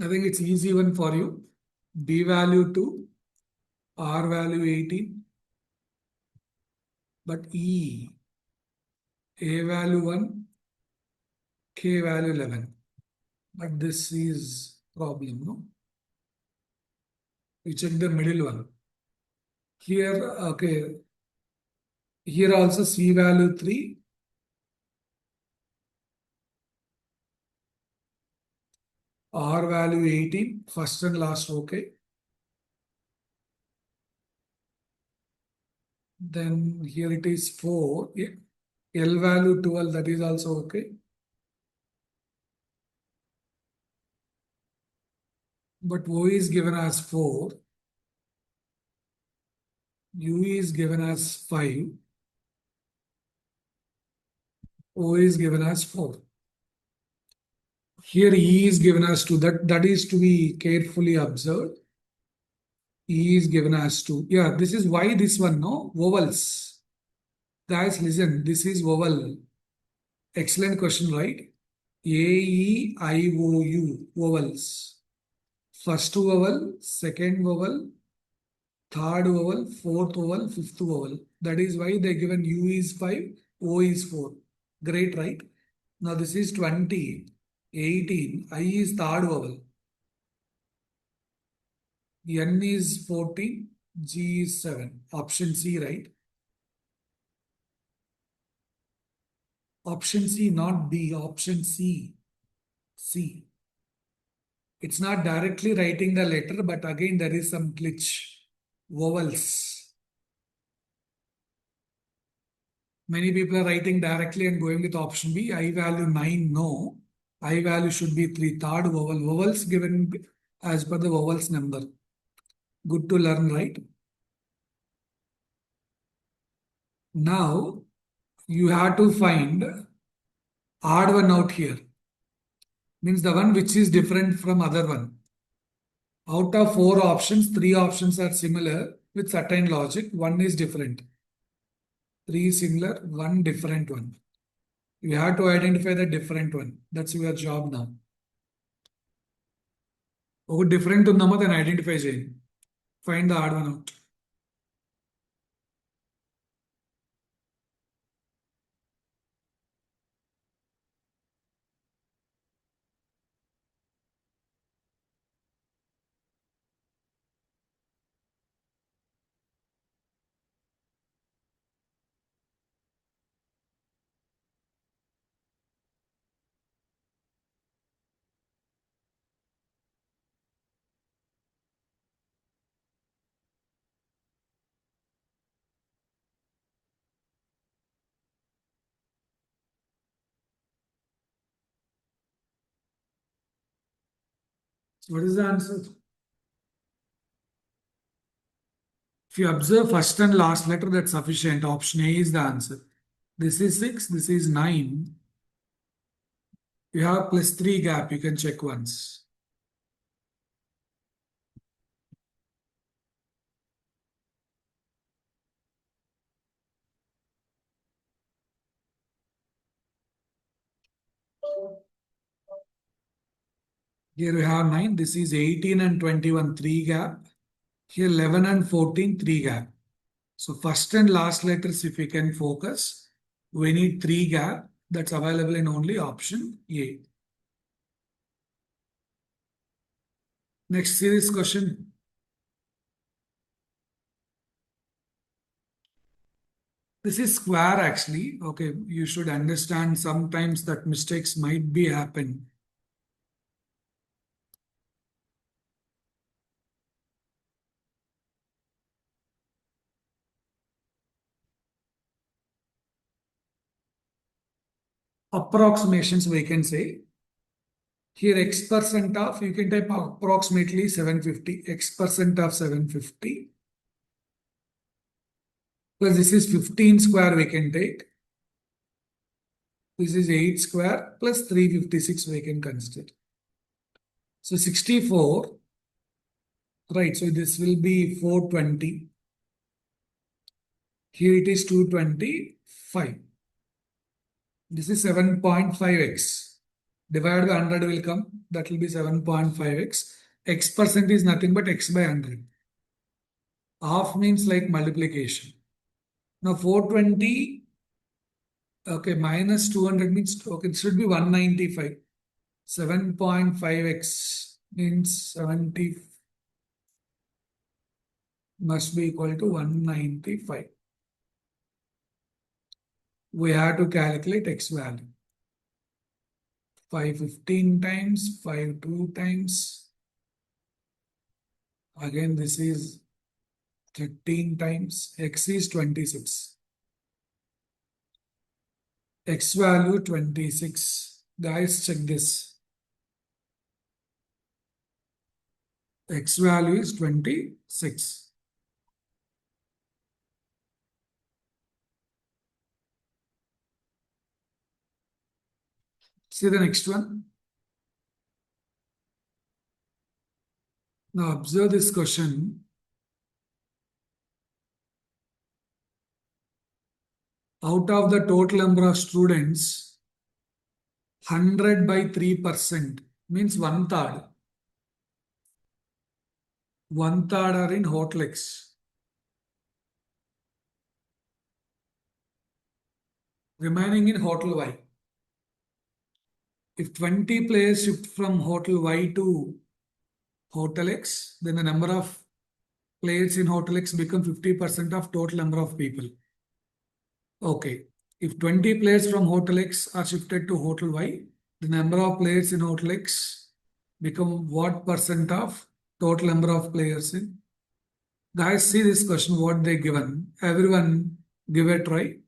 I think it's easy one for you. B value 2, R value 18, but E, A value 1, K value 11. But this is problem, no? We check the middle one. Here, okay, here also C value 3, R value 18, first and last, okay. Then here it is 4, L value 12, that is also okay. But O is given as 4, U is given as 5, O is given as 4. Here E is given as 2. That is to be carefully observed. E is given as 2. Yeah, this is why this one, no? Vowels. Guys, listen, this is vowel. Excellent question, right? A-E-I-O-U, vowels. First vowel, second vowel, third vowel, fourth vowel, fifth vowel. That is why they given U is 5, O is 4. Great, right? Now this is 20, 18, I is third vowel. N is 14, G is 7. Option C, right? Option C, not B. Option C. C. It's not directly writing the letter, but again there is some glitch. Vowels. Many people are writing directly and going with option B. I value 9, no. I value should be 3. Third vowel. Vowels given as per the vowels number. Good to learn, right? Now, you have to find odd one out here. Means the one which is different from other one. Out of 4 options, 3 options are similar with certain logic. One is different. 3 similar, 1 different one. You have to identify the different one. That's your job now. ఒక different ఉందామో దాన్ని identify చేయండి. Find the odd one out. What is the answer? If you observe first and last letter, that's sufficient. Option A is the answer. This is 6, this is 9. You have plus 3 gap, you can check once. Here we have 9, this is 18 and 21, 3 gap. Here 11 and 14, 3 gap. So first and last letters, if we can focus, we need 3 gap. That's available in only option A. Next series question. This is square actually. Okay, you should understand sometimes that mistakes might be happen. Approximations we can say. Here x% of, you can type approximately 750, x% of 750. Because this is 15 square we can take. This is 8 square plus 356 we can consider. So 64, right, so this will be 420. Here it is 225. This is 7.5x. Divided by 100 will come. That will be 7.5x. X% is nothing but x by 100. Half means like multiplication. Now 420, okay, minus 200 means, okay, it should be 195. 7.5x means 70 must be equal to 195. We have to calculate x value. 515 times, 52 times. Again, this is 13 times. X is 26. X value 26. Guys, check this. X value is 26. See the next one. Now observe this question. Out of the total number of students, 100 by 3% means 1/3. 1/3 are in hotel X. Remaining in hotel Y. If 20 players shift from hotel Y to hotel X, then the number of players in hotel X become 50% of total number of people. Okay. If 20 players from hotel X are shifted to hotel Y, the number of players in hotel X become what percent of total number of players in? Guys, see this question, what they given. Everyone give a try.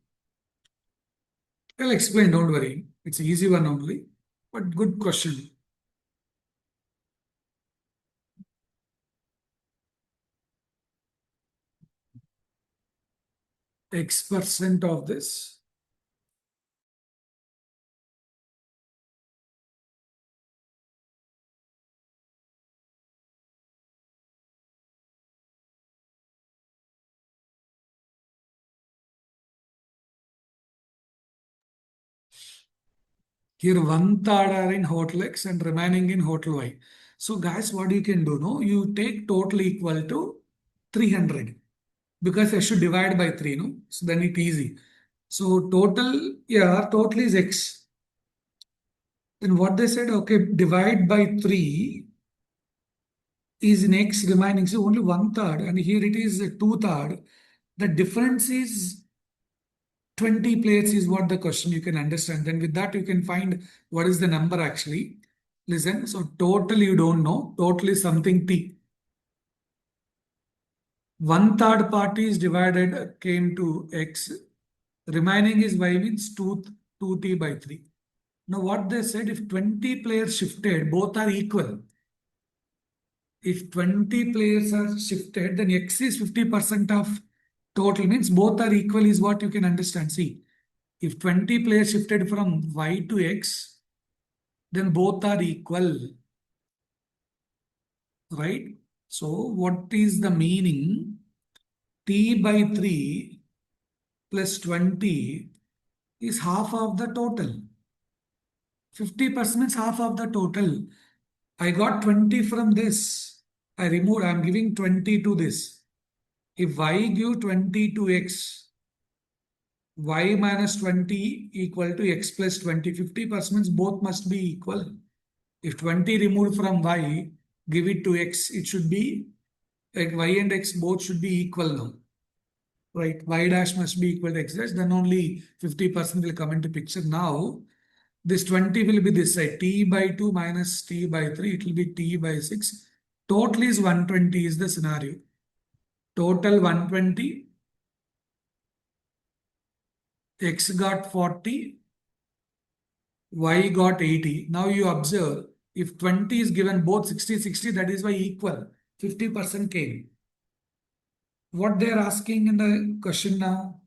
I'll explain, don't worry. It's an easy one only, but good question. X% of this. Here 1/3 are in hotel X and remaining in hotel Y. So guys, what you can do, no? You take total equal to 300 because I should divide by 3, no? So then it's easy. So total, yeah, total is X. Then what they said, okay, divide by 3 is in X remaining, so only 1/3 and here it is 2/3. The difference is 20 plates is what the question you can understand. Then with that you can find what is the number actually. Listen, so total you don't know. Total is something T. 1/3 part is divided came to X. Remaining is Y means 2T by 3. Now what they said, if 20 players shifted, both are equal. If 20 players are shifted, then X is 50% of total, means both are equal is what you can understand. See, if 20 players shifted from Y to X, then both are equal, right? So what is the meaning? T by 3 plus 20 is half of the total. 50% means half of the total. I got 20 from this. I'm giving 20 to this. If Y give 20 to X, Y minus 20 equal to X plus 20. 50% means both must be equal. If 20 removed from Y, give it to X, it should be, like Y and X both should be equal now. Right? Y dash must be equal to X dash, then only 50% will come into picture. Now, this 20 will be this side, T by 2 minus T by 3, it will be T by 6. Total is 120 is the scenario. Total 120, X got 40, Y got 80. Now you observe, if 20 is given both 60, 60, that is why equal. 50% came. What they are asking in the question now,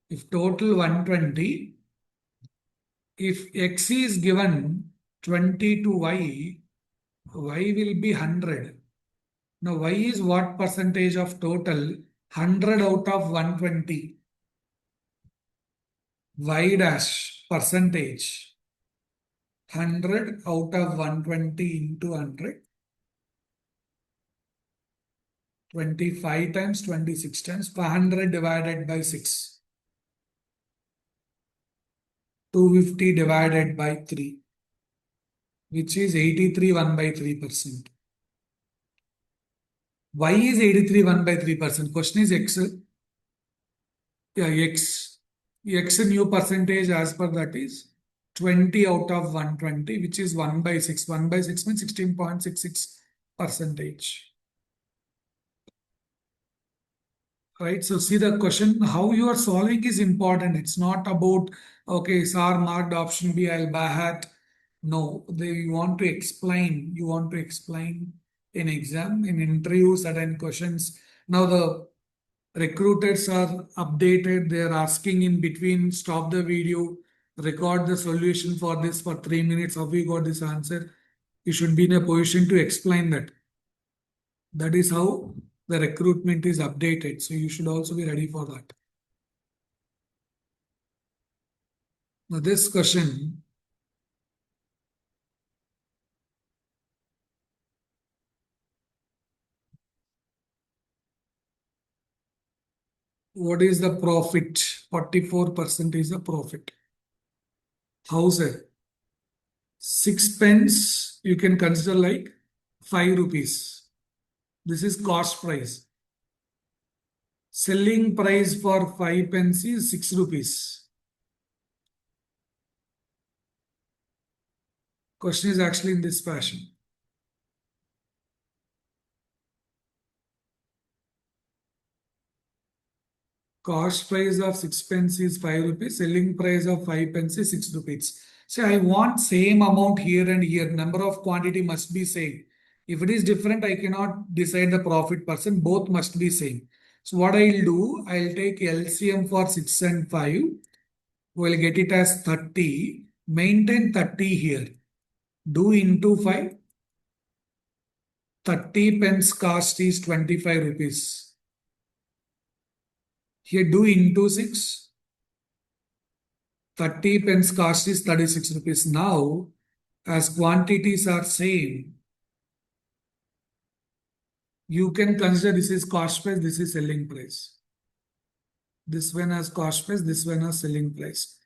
if total 120, if X is given 20 to Y, Y will be 100. Now Y is what percentage of total? 100 out of 120. Y dash percentage. 100 out of 120 into 100. 25 times 26 times 500 divided by 6. 250 divided by 3, which is 83 1 by 3%. Y is 83 1 by 3%. Question is X. Yeah, X new percentage as per that is 20 out of 120, which is 1 by 6. 1 by 6 means 16.66 percentage. Right, so see the question, how you are solving is important. It's not about, okay, SAR marked option B, I'll buy hat. No, you want to explain. You want to explain in exam, in interview, certain questions. Now the recruiters are updated. They are asking in between, stop the video, record the solution for this for 3 minutes. How we got this answer? You should be in a position to explain that. That is how the recruitment is updated. So you should also be ready for that. Now this question, what is the profit? 44% is the profit. How's it? 6 pence you can consider like 5 rupees. This is cost price. Selling price for 5 pence is 6 rupees. Question is actually in this fashion. Cost price of 6 pence is 5 rupees. Selling price of 5 pence is 6 rupees. So I want same amount here and here. Number of quantity must be same. If it is different, I cannot decide the profit percent. Both must be same. So what I'll do, I'll take LCM for 6 and 5. We'll get it as 30. Maintain 30 here. Do into 5. 30 pence cost is 25 rupees. Here do into 6. 30 pence cost is 36 rupees. Now, as quantities are same, you can consider this is cost price, this is selling price. This one has cost price, this one has selling price.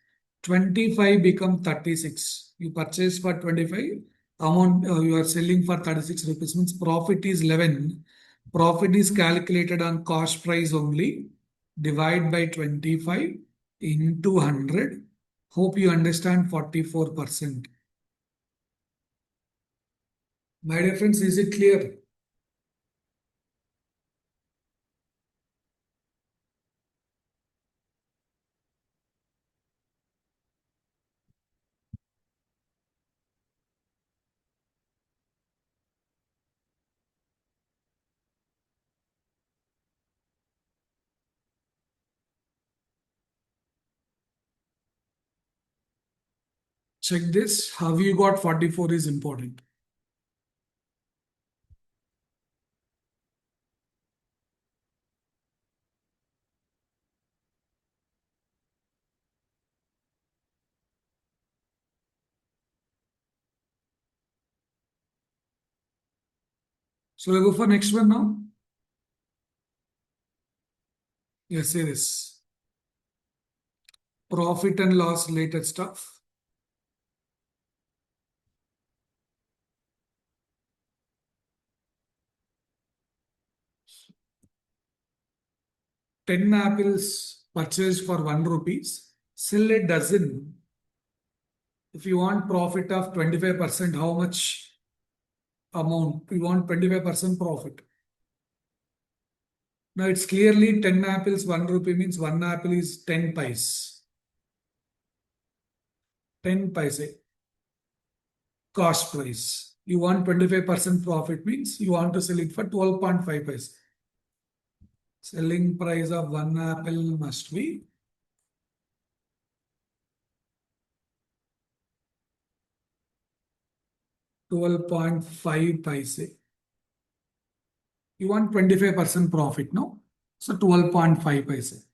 25 become 36. You purchase for 25, amount you are selling for 36 rupees, means profit is 11. Profit is calculated on cost price only. Divide by 25 into 100. Hope you understand 44%. My dear friends, is it clear? Check this. How you got 44 is important. So we go for next one now. Yes, say this. Profit and loss related stuff. Ten apples purchased for 1 rupees. Sell a dozen. If you want profit of 25%, how much amount? We want 25% profit. Now it's clearly 10 apples, 1 rupee means 1 apple is 10 pice. 10 pice cost price. You want 25% profit means you want to sell it for 12.5 pice. Selling price of 1 apple must be 12.5 pice. You want 25% profit, no? So 12.5 pice.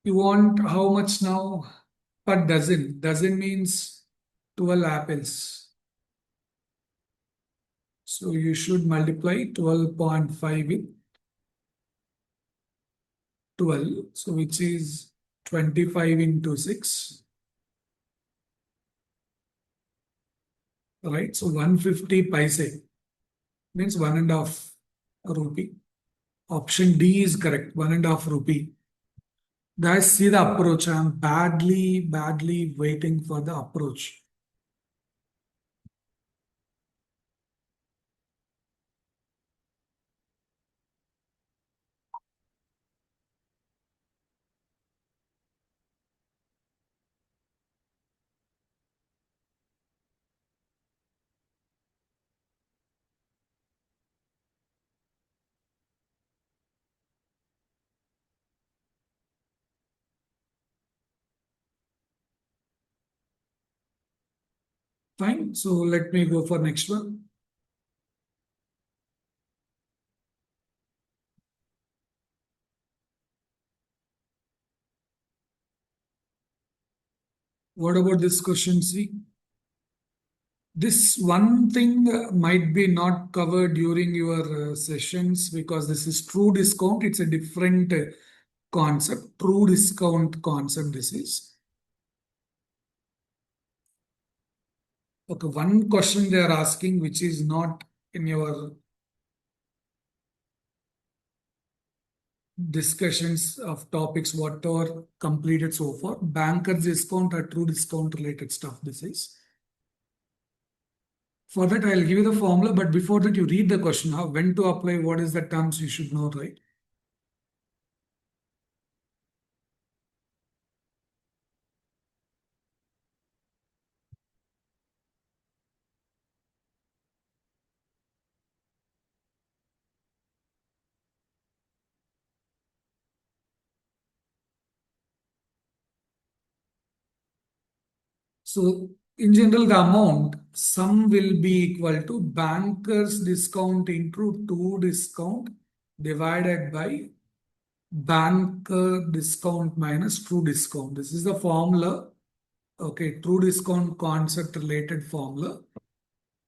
You want how much now? Per dozen. Dozen means 12 apples. So you should multiply 12.5 with 12. So which is 25 into 6. Right. So 150 paise means 1.5 rupee. Option D is correct. 1.5 rupee. Guys, see the approach. I'm badly waiting for the approach. Fine. So let me go for next one. What about this question? See, this one thing might be not covered during your sessions because this is true discount. It's a different concept. True discount concept. This is okay. One question they are asking, which is not in your discussions of topics what are completed so far. Bankers discount or true discount related stuff. This is. For that, I'll give you the formula, but before that, you read the question. How when to apply? What is the terms you should know, right? So in general, the amount sum will be equal to bankers discount into two discount divided by banker discount minus true discount. This is the formula. Okay, true discount concept related formula.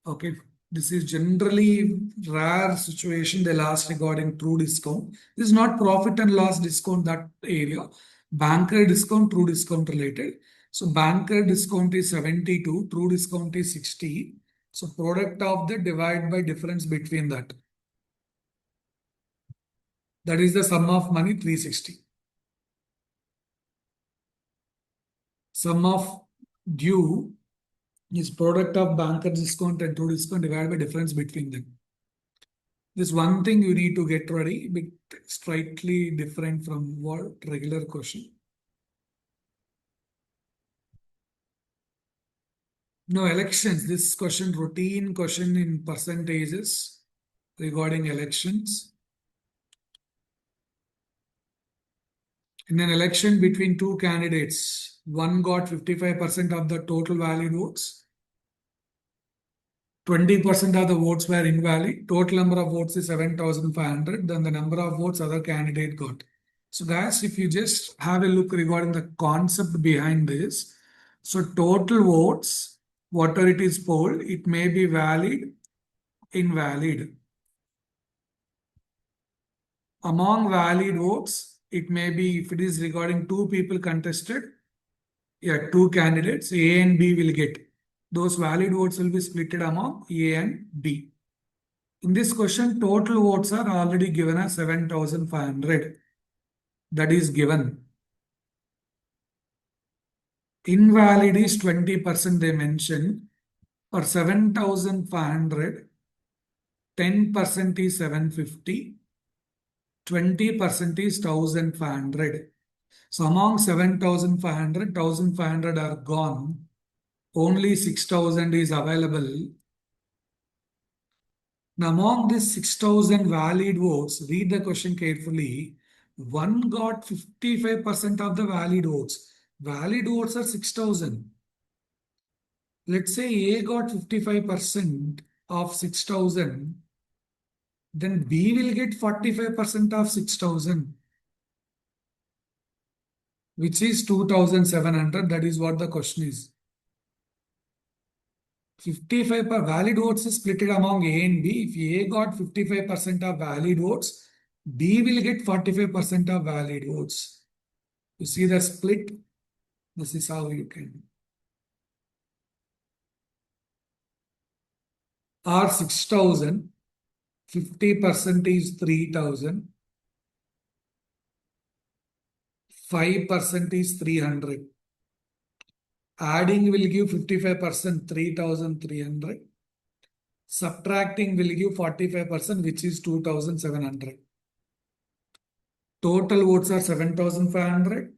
Okay, this is generally rare situation they'll ask regarding true discount. This is not profit and loss discount that area. Banker discount, true discount related. So banker discount is 72, true discount is 60. So product of the divide by difference between that. That is the sum of money 360. Sum of due is product of banker discount and true discount divided by difference between them. This one thing you need to get ready, bit slightly different from what regular question. No elections. This question, routine question in percentages regarding elections. In an election between two candidates, one got 55% of the total valid votes, 20% of the votes were invalid. Total number of votes is 7,500. Then the number of votes other candidate got. So guys, if you just have a look regarding the concept behind this. So total votes, whatever it is polled, it may be valid, invalid. Among valid votes, it may be, if it is regarding two people contested, yeah, two candidates, A and B will get. Those valid votes will be split among A and B. In this question, total votes are already given as 7,500. That is given. Invalid is 20% they mentioned. For 7,500, 10% is 750, 20% is 1,500. So among 7,500, 1,500 are gone. Only 6,000 is available. Now, among these 6,000 valid votes, read the question carefully. One got 55% of the valid votes. Valid votes are 6,000. Let's say A got 55% of 6,000. Then B will get 45% of 6,000, which is 2,700. That is what the question is. 55 per valid votes is split among A and B. If A got 55% of valid votes, B will get 45% of valid votes. You see the split? This is how you can. Or 6,000, 50% is 3,000, 5% is 300. Adding will give 55%, 3,300. Subtracting will give 45%, which is 2,700. Total votes are 7,500.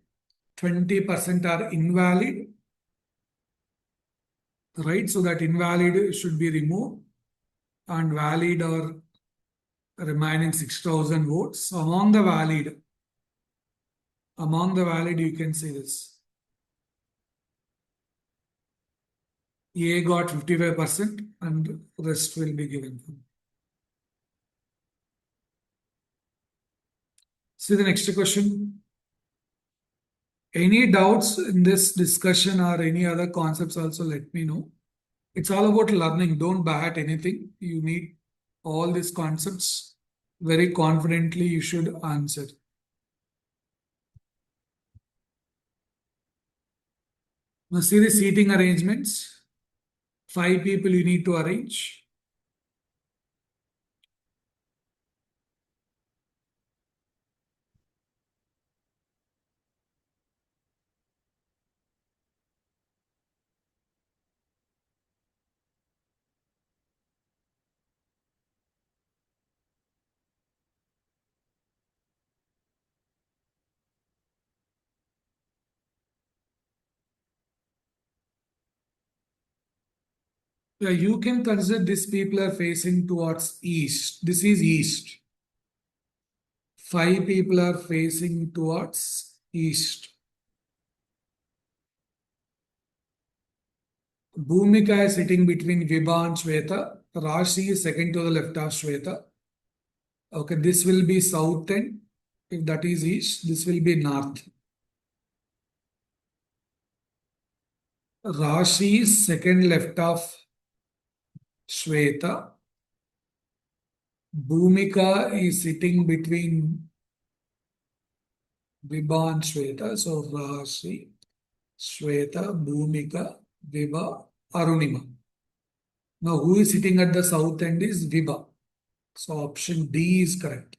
20% are invalid. Right? So that invalid should be removed. And valid are remaining 6,000 votes. So among the valid, you can see this. A got 55% and rest will be given. See the next question. Any doubts in this discussion or any other concepts also let me know. It's all about learning. Don't bat anything. You need all these concepts very confidently. You should answer. Now see the seating arrangements. 5 people you need to arrange. Yeah, you can consider these people are facing towards east. This is east. 5 people are facing towards east. Bhumika is sitting between Vibha and Shweta. Rashi is second to the left of Shweta. Okay, this will be south end. If that is east, this will be north. Rashi is second left of Shweta. Bhumika is sitting between Vibha and Shweta. So Rashi, Shweta, Bhumika, Vibha, Arunima. Now who is sitting at the south end is Vibha. So option D is correct.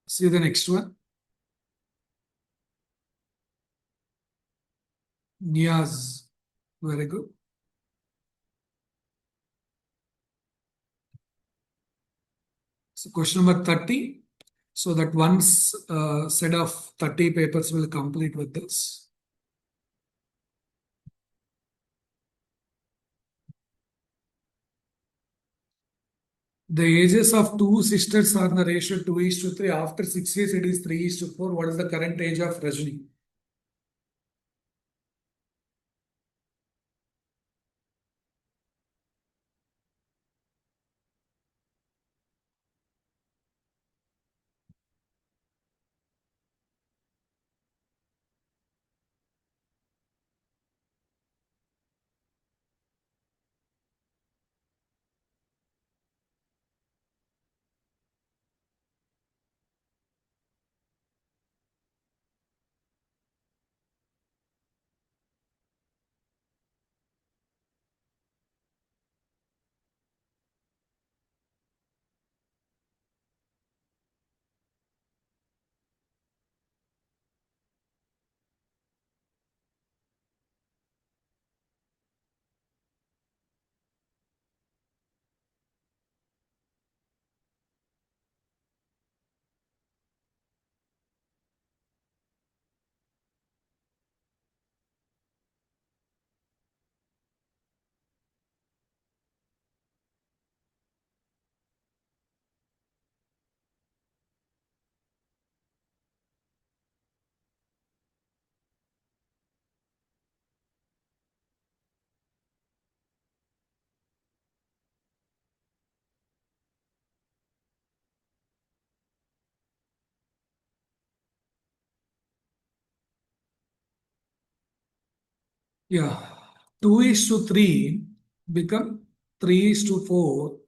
See the next one. Niyaz. Very good. So question number 30. So that one set of 30 papers will complete with this. The ages of two sisters are in the ratio 2:3. After 6 years, it is 3:4. What is the current age of Rajni? Yeah, 2:3 become 3:4.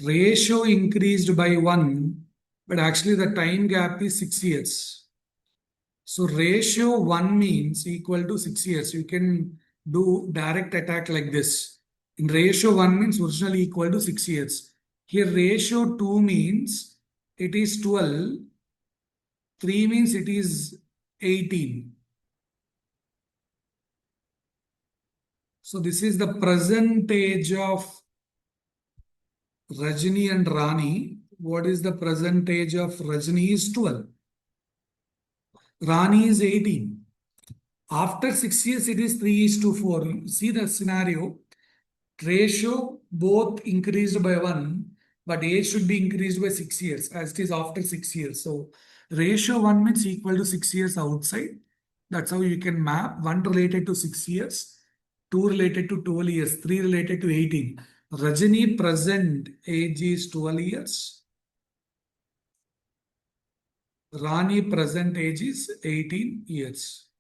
Ratio increased by 1, but actually the time gap is 6 years. So ratio 1 means equal to 6 years. You can do direct attack like this. In ratio 1 means originally equal to 6 years. Here ratio 2 means it is 12. 3 means it is 18. So this is the present age of Rajni and Rani. What is the present age of Rajni is 12. Rani is 18. After 6 years, it is 3:4. See the scenario. Ratio both increased by 1, but age should be increased by 6 years as it is after 6 years. So ratio 1 means equal to 6 years outside. That's how you can map 1 related to 6 years, 2 related to 12 years, 3 related to 18. Rajini present age is 12 years. Rani present age is 18 years.